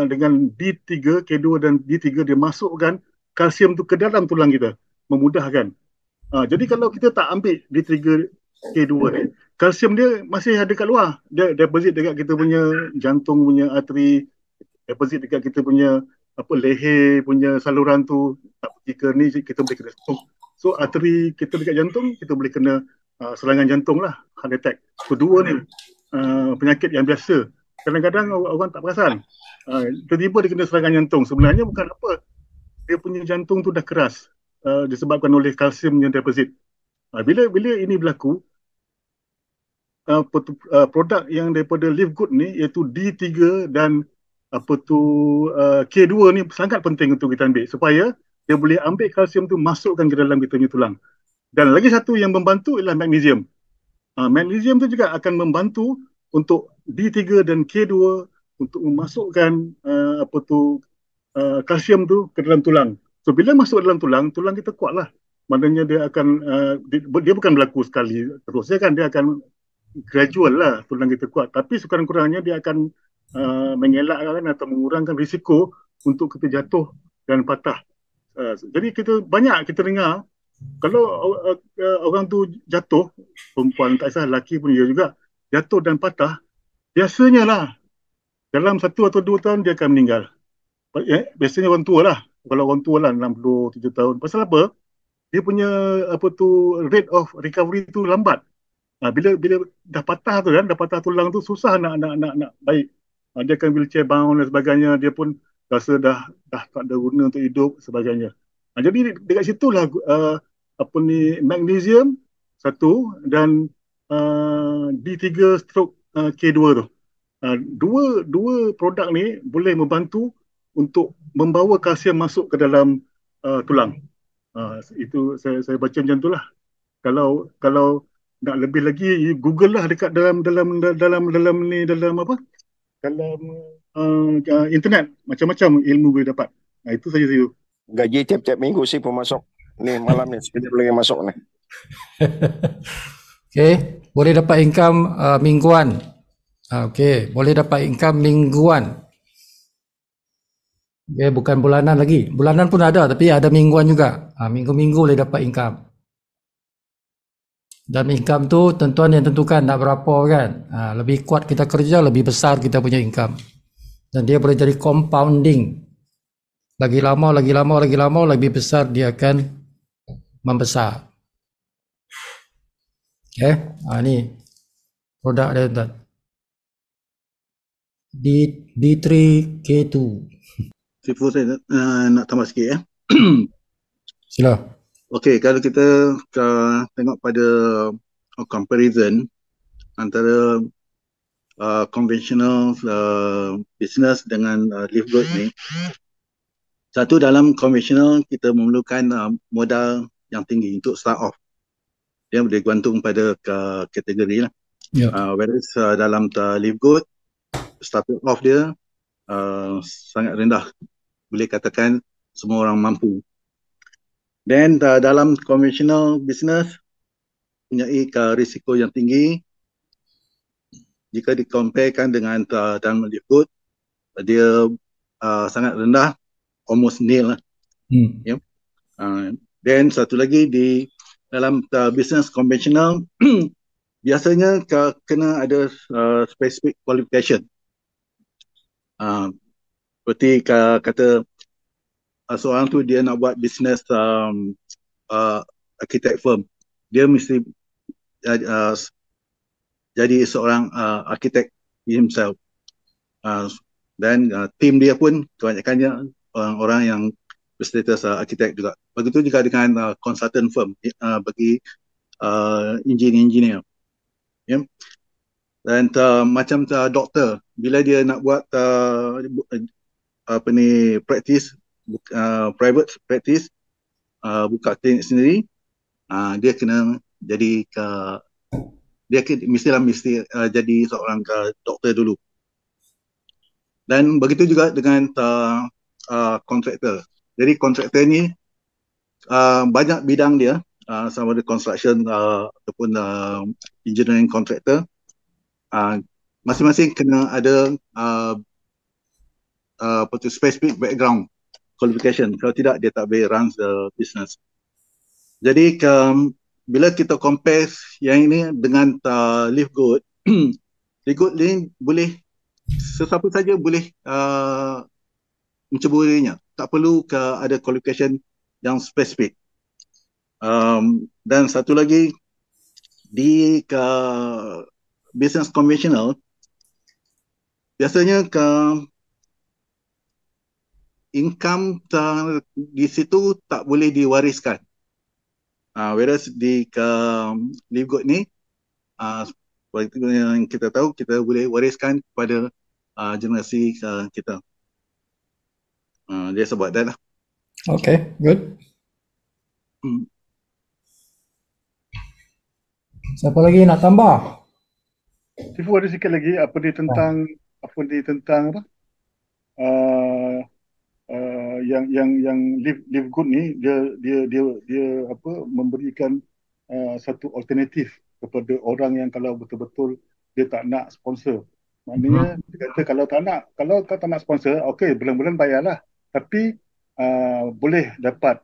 dengan D3, K2 dan D3, dia masukkan kalsium tu ke dalam tulang kita. Memudahkan. Jadi kalau kita tak ambil D3, K2 ni, kalsium dia masih ada kat luar. Dia deposit dekat kita punya jantung punya arteri, deposit dekat kita punya leher punya saluran tu, tak pergi ke ni, kita boleh kena stroke. So arteri kita dekat jantung, kita boleh kena serangan jantung lah, heart attack. Kedua ni penyakit yang biasa. Kadang-kadang orang tak perasan, tiba-tiba dia kena serangan jantung. Sebenarnya bukan apa, dia punya jantung tu dah keras, disebabkan oleh kalsium yang deposit. Bila ini berlaku, produk yang daripada Live Good ni, iaitu D3 dan K2 ni sangat penting untuk kita ambil, supaya dia boleh ambil kalsium tu, masukkan ke dalam kita punya tulang. Dan lagi satu yang membantu ialah magnesium. Magnesium tu juga akan membantu untuk D3 dan K2 untuk memasukkan kalsium tu ke dalam tulang. So bila masuk dalam tulang, tulang kita kuat lah. Maknanya dia akan dia bukan berlaku sekali terus, dia akan gradual lah, tulang kita kuat. Tapi sekurang-kurangnya dia akan mengelakkan atau mengurangkan risiko untuk kita jatuh dan patah. Jadi banyak kita dengar, kalau orang tu jatuh, perempuan tak kisah, lelaki pun dia juga, jatuh dan patah, biasanya lah dalam 1 atau 2 tahun dia akan meninggal. Biasanya orang tua lah. Kalau orang tua lah 67 tahun. Pasal apa? Dia punya rate of recovery tu lambat. Bila dah patah tu kan, dah patah tulang tu, susah nak baik. dia kan wheelchair bound dan sebagainya, dia pun rasa dah tak ada guna untuk hidup sebagainya. Jadi dekat situlah apa ni, magnesium satu dan D3 stroke K2 tu. Dua produk ni boleh membantu untuk membawa kalsium masuk ke dalam tulang. Itu saya baca macam itulah. Kalau nak lebih lagi, Google lah dekat dalam apa? Dalam internet, macam-macam ilmu boleh dapat. Itu saja saya. Gaji tiap-tiap minggu sih pun masuk. Ni malam ni sekejap lagi masuk ni. Okay, boleh dapat income mingguan. Okay, boleh dapat income mingguan. Okay, bukan bulanan lagi. Bulanan pun ada, tapi ada mingguan juga. Minggu-minggu boleh dapat income. Dan income tu tentuan yang tentukan nak berapa kan. Lebih kuat kita kerja, lebih besar kita punya income. Dan dia boleh jadi compounding. Lagi lama, lebih besar dia akan membesar. Okay, ni produk dia tuan. D3K2. Sifu, saya nak tambah sikit ya. Sila. Okey, kalau kita tengok pada comparison antara conventional business dengan Live Good ni, satu, dalam conventional kita memerlukan modal yang tinggi untuk start off. Dia boleh gantung pada kategori lah. Whereas dalam Live Good, start off dia sangat rendah. Boleh katakan semua orang mampu. Dan dalam conventional business punyai risiko yang tinggi. Jika dikomparekan dengan dalam Live Good, dia sangat rendah, almost nil lah. Dan satu lagi, di dalam business conventional biasanya kena ada specific qualification. Seperti kata seorang tu dia nak buat business architect firm, dia mesti jadi seorang architect himself, dan tim dia pun kebanyakannya orang-orang yang berstatus architect juga. Begitu juga dengan consultant firm bagi engineer. Dan macam doktor, bila dia nak buat practice, private practice, buka klinik sendiri, dia kena jadi mesti jadi seorang doktor dulu. Dan begitu juga dengan kontraktor. Jadi kontraktor ni banyak bidang dia, sama ada construction ataupun engineering contractor. Masing-masing kena ada specific background qualification. Kalau tidak, dia tak boleh run the business. Jadi bila kita compare yang ini dengan Live Good, Live Good ni boleh, sesiapa saja boleh menceburinya. Tak perlu ada qualification yang spesifik. Dan satu lagi, di business conventional, biasanya income di situ tak boleh diwariskan. Whereas di Live Good ni, seperti yang kita tahu, kita boleh wariskan kepada generasi kita. Dia sebab that lah. Okay, good. Siapa lagi nak tambah? Sifu ada sikit lagi apa dia tentang apa? Yang Live Good ni dia apa, memberikan satu alternatif kepada orang yang kalau betul-betul dia tak nak sponsor. Maknanya dia kata kalau kau tak nak sponsor, okey, bulan-bulan bayarlah. Tapi boleh dapat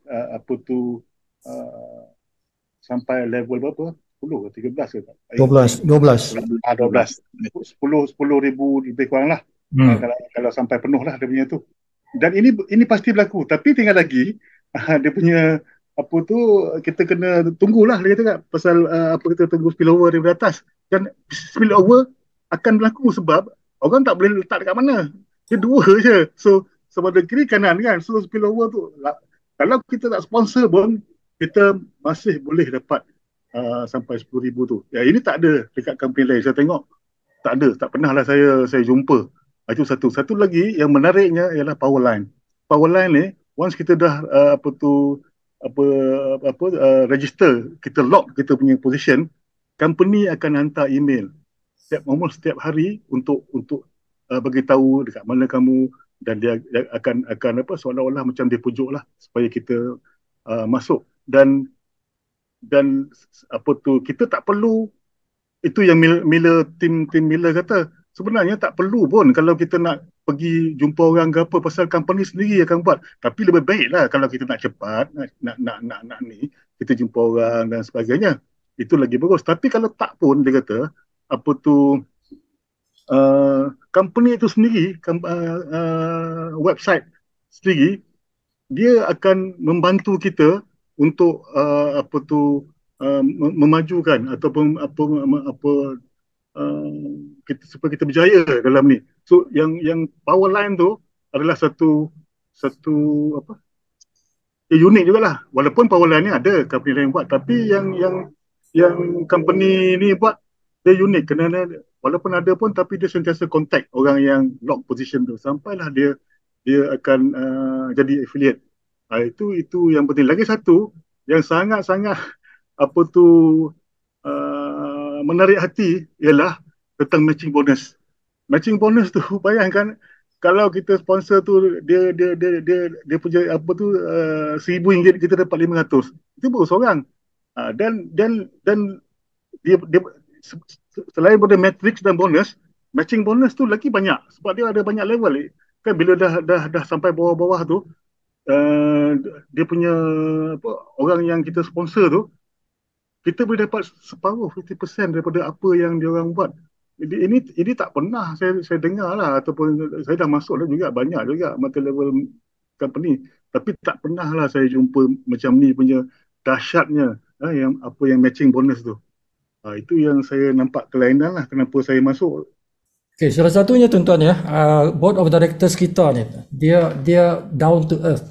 sampai level berapa? 10 ke 13 ke? 12. 10,000 lebih kurang lah. Kalau sampai penuh lah dia punya tu. Dan ini pasti berlaku. Tapi tinggal lagi dia punya kita kena tunggulah, dia kata tak, pasal kita tunggu spillover daripada atas. Dan spillover akan berlaku sebab orang tak boleh letak dekat mana. Dia dua je. So sebelah kiri kanan kan. So spillover tu kalau kita tak sponsor pun kita masih boleh dapat sampai 10,000 tu. Ya, ini tak ada dekat company lain. Saya tengok tak ada, tak pernah lah saya jumpa. Itu satu. Satu lagi yang menariknya ialah power line. Power line ni once kita dah register, kita lock kita punya position, company akan hantar email setiap hari untuk bagi tahu dekat mana kamu, dan dia akan seolah-olah macam dia pujuk lah supaya kita masuk, dan kita tak perlu. Itu yang tim Miller kata, sebenarnya tak perlu pun kalau kita nak pergi jumpa orang ke apa, pasal company sendiri akan buat. Tapi lebih baik lah kalau kita nak cepat, nak ni, kita jumpa orang dan sebagainya, itu lagi bagus. Tapi kalau tak pun, dia kata company itu sendiri, website sendiri, dia akan membantu kita untuk memajukan ataupun kita supaya kita berjaya dalam ni. So yang power line tu adalah satu unik jugalah. Walaupun power line ni ada company lain buat, tapi yang company ni buat dia unik, kerana walaupun ada pun tapi dia sentiasa contact orang yang lock position tu sampailah dia akan jadi affiliate. Itu yang penting. Lagi satu yang sangat-sangat menarik hati ialah tentang matching bonus. Matching bonus tu bayangkan kalau kita sponsor tu dia punya RM1,000, kita dapat 500. Itu baru seorang. Dan dia selain pada matrix dan bonus, matching bonus tu lagi banyak sebab dia ada banyak level. Kan bila dah sampai bawah-bawah tu, dia punya orang yang kita sponsor tu, kita boleh dapat separuh 50% daripada apa yang dia orang buat. Jadi ini tak pernah saya dengar lah, ataupun saya dah masuk lah juga, banyak juga multi level company, tapi tak pernah lah saya jumpa macam ni punya dahsyatnya yang matching bonus tu. Itu yang saya nampak kelainan lah kenapa saya masuk. Okay, salah satunya tuan-tuan ya, board of directors kita ni, dia down to earth.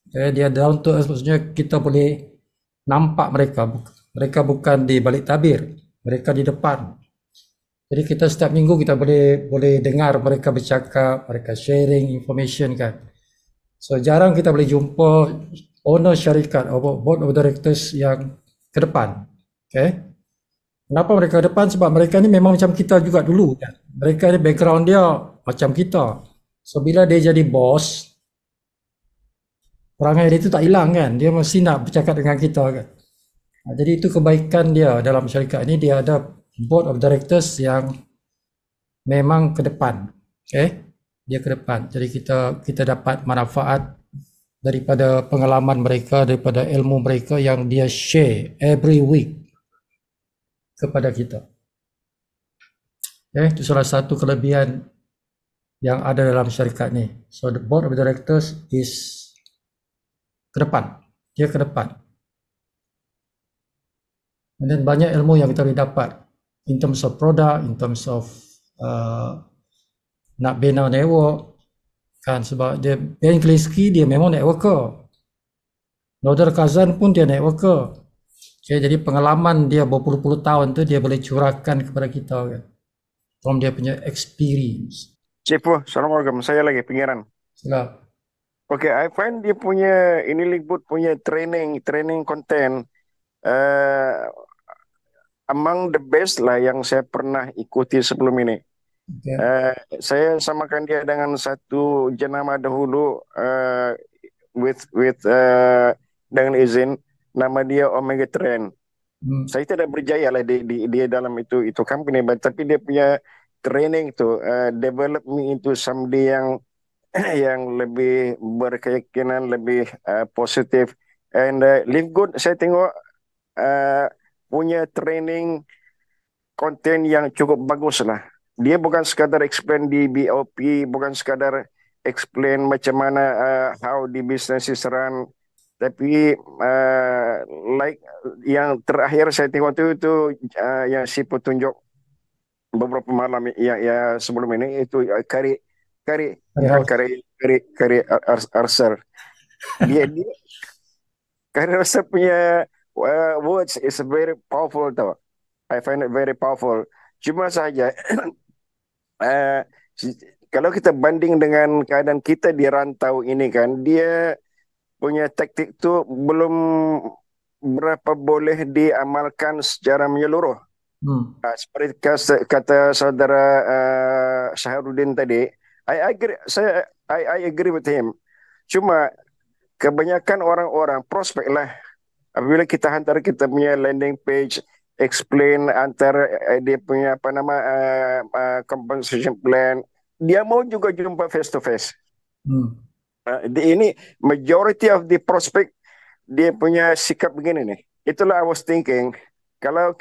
Dia down to earth maksudnya kita boleh nampak mereka bukan di balik tabir, mereka di depan. Jadi kita setiap minggu kita boleh dengar mereka bercakap, mereka sharing information kan. So jarang kita boleh jumpa owner syarikat atau board of directors yang ke depan. Okay. Kenapa mereka ke depan? Sebab mereka ni memang macam kita juga dulu kan. Mereka ni background dia macam kita. So bila dia jadi bos, perangai dia tu tak hilang kan. Dia mesti nak bercakap dengan kita kan. Jadi itu kebaikan dia dalam syarikat ini, dia ada board of directors yang memang ke depan. Okay? Dia ke depan. Jadi kita dapat manfaat daripada pengalaman mereka, daripada ilmu mereka yang dia share every week kepada kita. Okay? Itu salah satu kelebihan yang ada dalam syarikat ni. So the board of directors is ke depan. Dia ke depan. Dan banyak ilmu yang kita boleh dapat in terms of product, in terms of nak bina network kan, sebab dia Ben Klinsky dia memang networker. Nodal Kazan pun dia networker. Okay, jadi pengalaman dia berpuluh-puluh tahun tu dia boleh curahkan kepada kita kan, from dia punya experience. Cipu, Assalamualaikum. Saya lagi pengiran. Siap. Okay, I find dia punya ini Linkboot punya training content among the best lah yang saya pernah ikuti sebelum ini. Okay. Saya samakan dia dengan satu jenama dahulu with dengan izin, nama dia Omega Trend. Saya tidak berjaya lah dia dalam itu company, tapi dia punya training tu develop me into somebody yang lebih berkeyakinan, lebih positif. And Live Good saya tengok punya training konten yang cukup bagus lah. Dia bukan sekadar explain di BOP, bukan sekadar explain macam mana how the business is run, tapi like yang terakhir saya tengok itu yang si petunjuk beberapa malam ya sebelum ini itu kari House. Arser. Dia Kari Arser punya words is very powerful tau. I find it very powerful. Cuma saja eh, kalau kita banding dengan keadaan kita di rantau ini kan, dia punya taktik tu belum berapa boleh diamalkan secara menyeluruh. Seperti kata saudara Syahrudin tadi, I agree with him. Cuma kebanyakan orang-orang prospek lah, apabila kita hantar kita punya landing page, explain antara dia punya compensation plan, dia mau juga jumpa face to face. Ini majority of the prospect dia punya sikap begini nih. Itulah I was thinking, kalau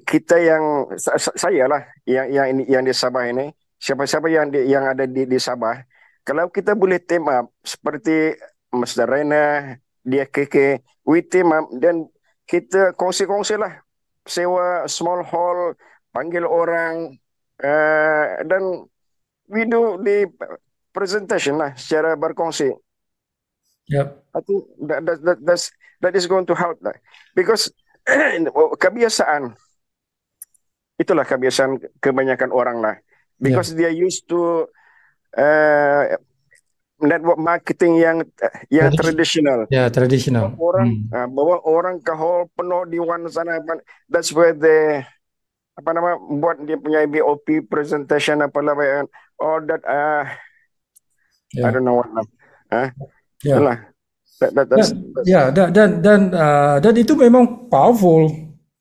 kita yang saya lah yang di Sabah ini, siapa-siapa yang ada di Sabah, kalau kita boleh team up seperti Mas Darena, dia Keke, we team up dan kita kongsi-kongsi lah, sewa small hall, panggil orang dan we do the presentation lah secara berkongsi. Yep. I think that is going to help lah. Because kebiasaan, itulah kebiasaan kebanyakan orang lah. Because they are used to network marketing yang tradisional. Ya, tradisional. Bawa orang ke hall penuh di sana. That's where they buat dia punya BOP presentation apalah or that I don't know what lah. Itulah. Dan itu memang powerful.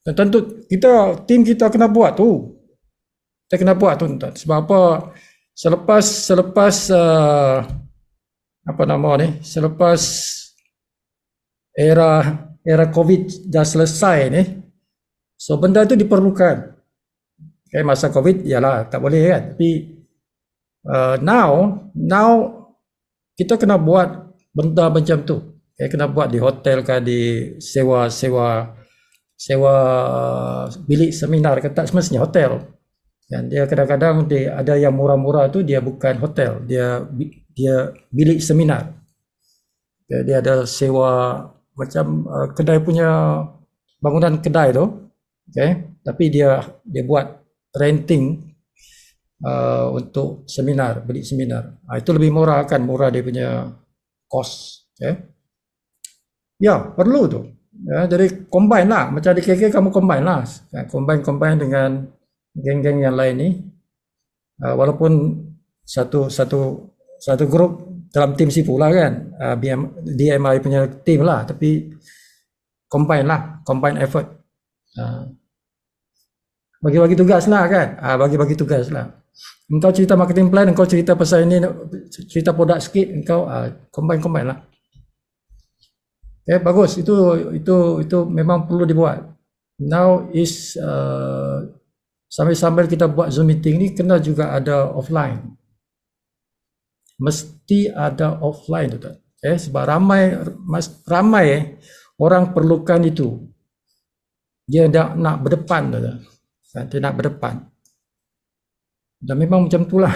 Dan tentu tim kita kena buat tu. Kita kena buat tu. Sebab apa? Selepas selepas era COVID dah selesai ni, so benda tu diperlukan. Okay, masa COVID ialah tak boleh kan. Tapi now kita kena buat benda macam tu. Okay, kena buat di hotel kan, di sewa bilik seminar kan, tak semestinya hotel. Dan dia kadang-kadang ada yang murah-murah tu dia bukan hotel, dia bilik seminar. Dia ada sewa macam kedai punya bangunan kedai tu. Okay, tapi dia buat renting untuk seminar, bilik seminar. Itu lebih murah kan, murah dia punya cost. Okay. Ya, perlu tu. Ya, jadi combine lah, macam di KK kamu combine lah. Combine dengan geng-geng yang lain ni. Walaupun satu grup dalam tim Sifu lah kan, DMI punya tim lah, tapi combine effort. Bagi-bagi tugas lah kan, bagi-bagi tugas lah. Engkau cerita marketing plan, engkau cerita pasal ini, cerita produk sikit, engkau combine lah. Okay, bagus, itu memang perlu dibuat. Now is sambil kita buat Zoom meeting ni kena juga ada offline. Mesti ada offline tu tak? Okay, sebab ramai orang perlukan itu. Dia nak berdepan tu tak? Dia nak berdepan. Dan memang macam tu lah.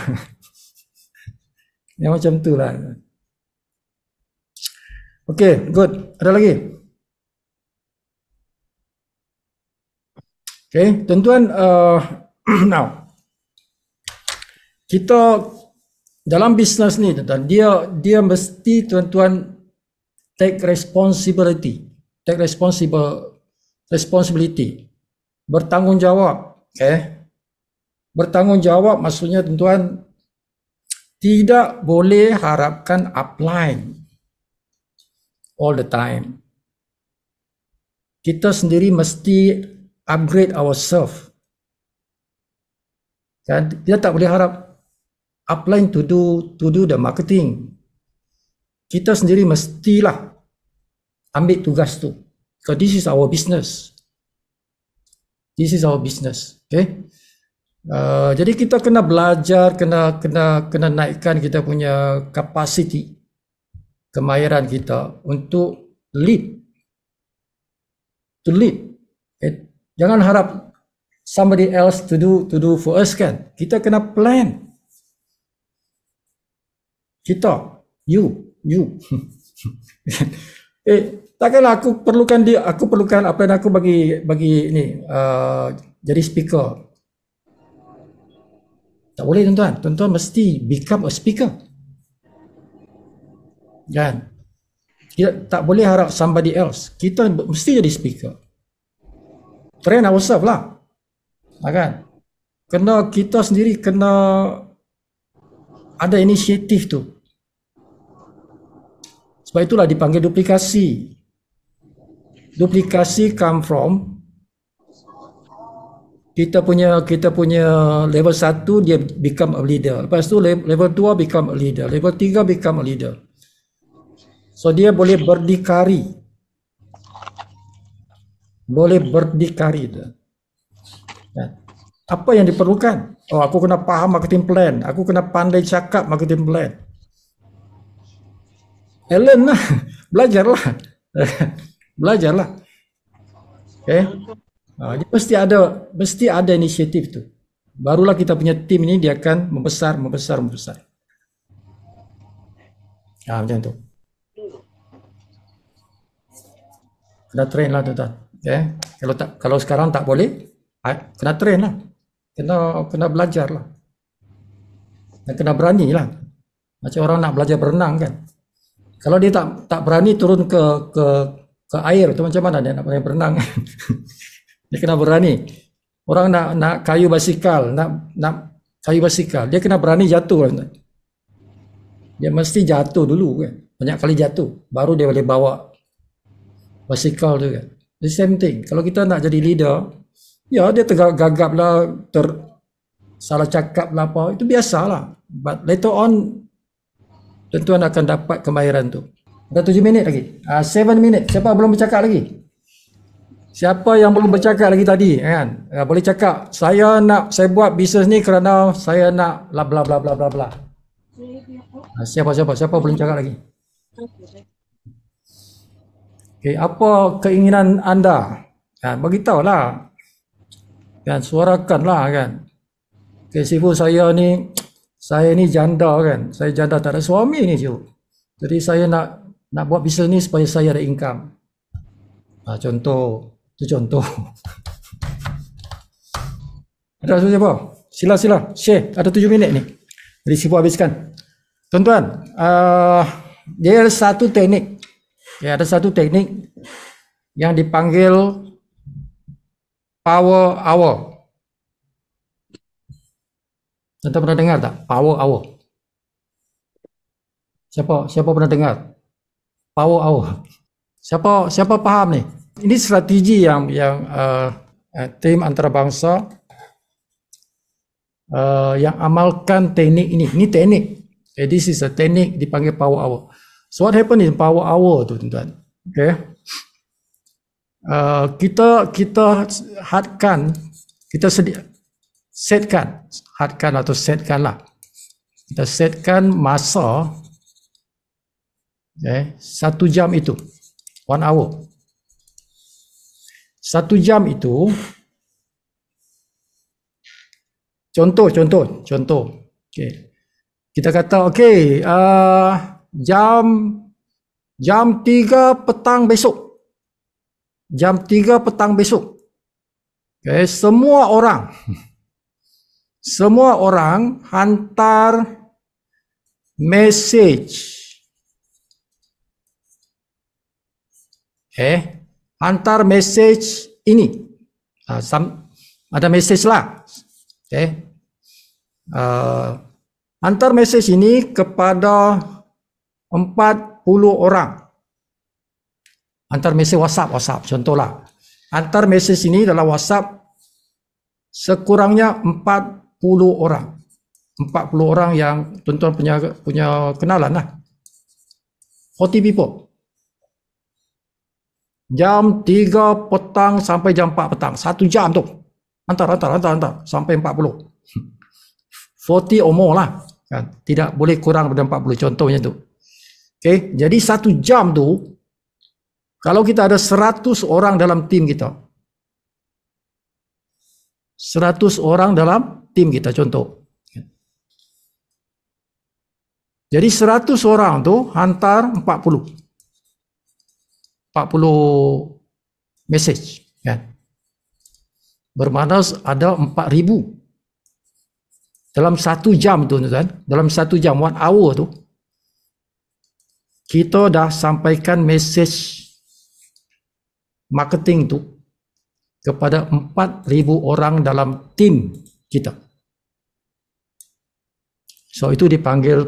Yang macam tu lah. Okay, good. Ada lagi? Okay, tuan-tuan, now kita dalam bisnes ni, tuan-tuan, dia mesti tuan-tuan take responsibility, bertanggungjawab. Okay, bertanggungjawab maksudnya tuan-tuan tidak boleh harapkan upline all the time. Kita sendiri mesti upgrade ourselves. Kan? Kita tak boleh harap upline to do the marketing. Kita sendiri mestilah ambil tugas tu. Because this is our business. This is our business. Okay? Jadi kita kena belajar, kena naikkan kita punya capacity, kemahiran kita untuk lead. To lead. Okay? Jangan harap somebody else to do for us kan. Kita kena plan. Kita, you. Takkanlah aku perlukan apa yang aku bagi ni jadi speaker. Tak boleh tuan-tuan. Tuan-tuan mesti become a speaker. Kan? Kita tak boleh harap somebody else. Kita mesti jadi speaker. Train ourselves lah. Kan? Kena kita sendiri kena ada inisiatif tu. Sebab itulah dipanggil duplikasi. Duplikasi come from kita punya level 1 dia become a leader. Lepas tu level 2 become a leader. Level 3 become a leader. So dia boleh berdikari. Apa yang diperlukan? Oh, aku kena faham marketing plan. Aku kena pandai cakap marketing plan. Learn lah. Belajarlah. Okay. Dia mesti ada inisiatif tu. Barulah kita punya tim ini dia akan membesar. Macam tu. Kena train lah tuan-tuan. Okay. Kalau sekarang tak boleh, kena train lah. Kena belajar lah. Dan kena berani lah. Macam orang nak belajar berenang kan. Kalau dia tak berani turun ke air tu macam mana dia nak berenang? Dia kena berani. Orang nak kayu basikal, nak kayu basikal, dia kena berani jatuh kan. Dia mesti jatuh dulu kan. Banyak kali jatuh baru dia boleh bawa basikal tu kan. The same thing. Kalau kita nak jadi leader, ya dia tergagap lah, salah cakap lah apa, itu biasalah. But later on tuan-tuan akan dapat kemahiran tu. Ada 7 minit lagi. 7 minit. Siapa belum bercakap lagi? Siapa yang belum bercakap lagi tadi kan? Boleh cakap. Saya buat bisnes ni kerana saya nak bla bla bla bla bla bla. Siapa belum cakap lagi? Okay, apa keinginan anda? Kan, beritahulah. Kan, suarakanlah kan. Okay, Sifu saya ni janda kan. Saya janda tak ada suami ni Sifu. Jadi saya nak buat bisnes ni supaya saya ada income. Contoh. Ada siapa? Sila share. Ada 7 minit ni. Jadi Sifu habiskan. Tuan-tuan, dia ada satu teknik. Ya, ada satu teknik yang dipanggil power hour. Tuan-tuan pernah dengar tak? Power hour. Siapa pernah dengar? Power hour. Siapa faham ni? Ini strategi yang tim antarabangsa yang amalkan teknik ini. Ini teknik. This is a teknik dipanggil power hour. So what happen in power hour tu tuan-tuan? Okay. Kita hadkan, setkan lah. Kita setkan masa 1 jam itu. 1 hour. 1 jam itu contoh. Okay. Kita kata jam 3 petang besok. Jam 3 petang besok. Okay, semua orang hantar message. Hantar message ini. Ada message lah. Hantar message ini kepada 40 orang. Hantar message WhatsApp contohlah. Hantar message ini dalam WhatsApp sekurangnya 40 orang. 40 orang yang tuan-tuan punya kenalan lah. 40 people. Jam 3 petang sampai jam 4 petang. 1 jam tu. Hantar sampai 40. 40 or more lah. Kan? Tidak boleh kurang daripada 40 contohnya tu. Okay, jadi 1 jam tu kalau kita ada 100 orang dalam tim kita. 100 orang dalam tim kita contoh. Jadi 100 orang tu hantar 40 message kan. Bermakna ada 4,000 dalam 1 jam tu tuan. Dalam 1 jam 1 hour tu kita dah sampaikan message marketing tu kepada 4,000 orang dalam tim kita. So itu dipanggil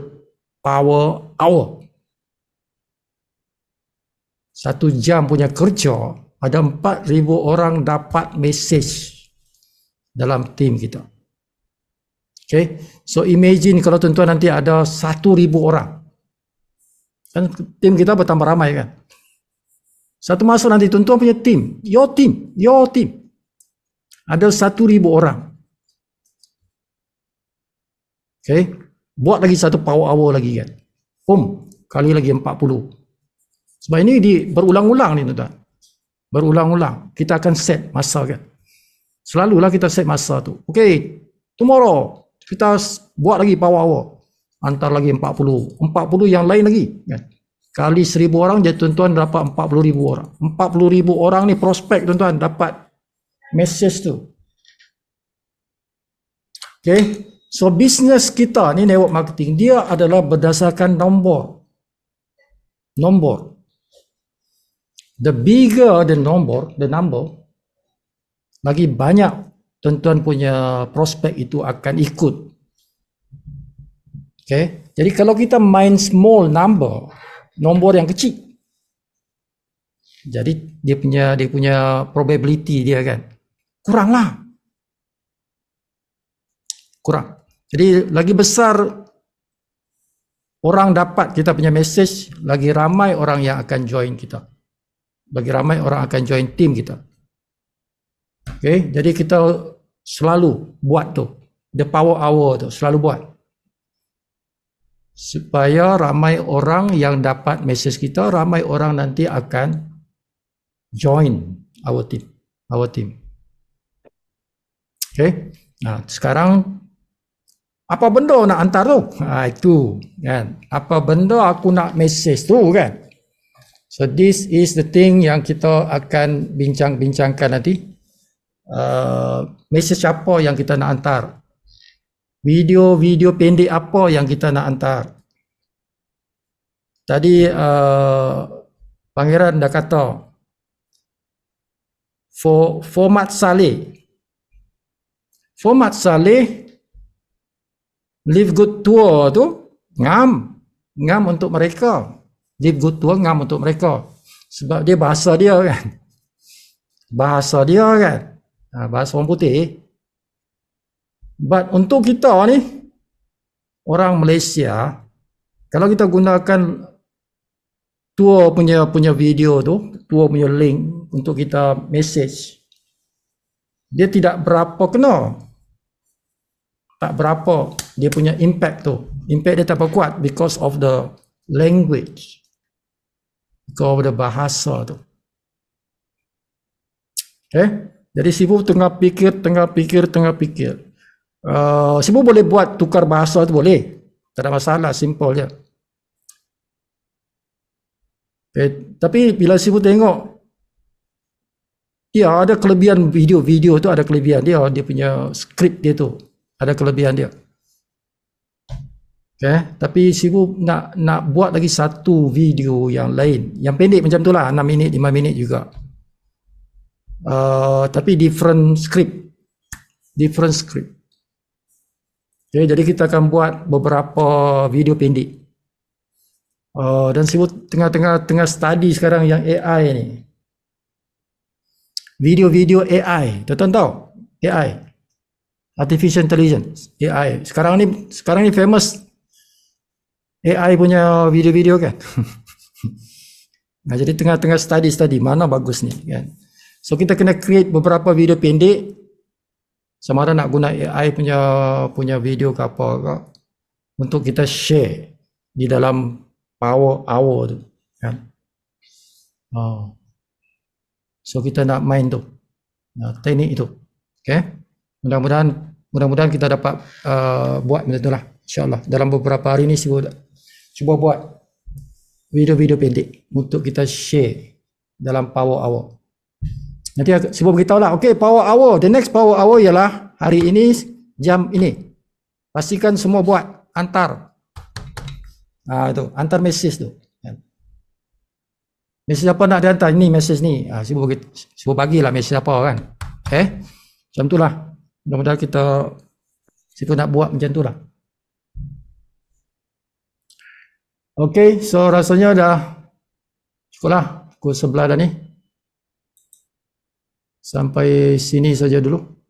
power hour. 1 jam punya kerja, ada 4,000 orang dapat message dalam tim kita. Okay, so imagine kalau tuan-tuan nanti ada 1,000 orang. Kan tim kita bertambah ramai kan. Satu masa nanti tuan-tuan punya tim, your team, ada 1,000 orang. Okay, buat lagi satu power hour lagi kan. Kali lagi 40. Sebab ini berulang-ulang ni tuan-tuan. Berulang-ulang. Kita akan set masa kan. Selalulah kita set masa tu. Okay, tomorrow kita buat lagi power hour. Hantar lagi 40 yang lain lagi kan. Kali 1,000 orang jadi tuan-tuan dapat 40,000 orang. 40,000 orang ni prospek tuan-tuan dapat message tu. Okay, so business kita ni network marketing dia adalah berdasarkan nombor. The bigger the number, lagi banyak tuan-tuan punya prospek itu akan ikut. Okay, jadi kalau kita main small nombor yang kecil, jadi dia punya probability dia kan kurang. Jadi lagi besar orang dapat kita punya message, lagi ramai orang yang akan join kita, lagi ramai orang akan join tim kita. Okay, jadi kita selalu buat tu, the power hour tu selalu buat supaya ramai orang yang dapat message kita, ramai orang nanti akan join our team. Okay, nah sekarang apa benda nak hantar tu? Itu kan, apa benda aku nak message tu kan. So this is the thing yang kita akan bincang-bincangkan nanti. Message apa yang kita nak hantar, video pendek apa yang kita nak hantar. Tadi Pangeran dah kata format Saleh Live Good Tour tu ngam untuk mereka. Live Good Tour ngam untuk mereka sebab dia bahasa dia kan, bahasa orang putih. But untuk kita ni orang Malaysia, kalau kita gunakan tour punya video tu, tour punya link untuk kita message, dia tidak berapa kena, tak berapa dia punya impact tu. Impact dia tak berapa kuat because of the language, because of the bahasa tu. Okay, jadi Sibu tengah pikir. Sibu boleh buat tukar bahasa tu boleh, tak ada masalah, simple je. Okay, tapi bila Sibu tengok, ada kelebihan video tu, ada kelebihan dia punya skrip dia tu, ada kelebihan dia. Okay, tapi Sibu nak buat lagi satu video yang lain, yang pendek macam tu lah, 6 minit, 5 minit juga. Tapi different script. Okay, jadi kita akan buat beberapa video pendek. Dan Sibu tengah study sekarang yang AI ni. Video AI, tuan-tuan tahu? AI, Artificial Intelligence, AI. Sekarang ni famous AI punya video-video kan. Nah, jadi tengah study mana bagus ni kan. So kita kena create beberapa video pendek, sama ada nak guna AI punya video ke apa ke, untuk kita share di dalam power hour tu kan. So kita nak main tu, teknik itu. Okay, Mudah-mudahan kita dapat buat macam itulah, insyaAllah. Dalam beberapa hari ni cuba buat video-video pendek untuk kita share dalam power hour. Nanti aku cuba beritahu lah. Okay, power hour. The next power hour ialah hari ini, jam ini. Pastikan semua buat, hantar. Itu, hantar mesej tu. Mesej apa nak dihantar? Ini mesej ni. Cuba bagilah mesej apa kan. Macam tu lah. Mudah-mudahan kita nak buat macam tu lah. Okay, so rasanya dah cukup lah. Pukul 11 dah ni. Sampai sini saja dulu.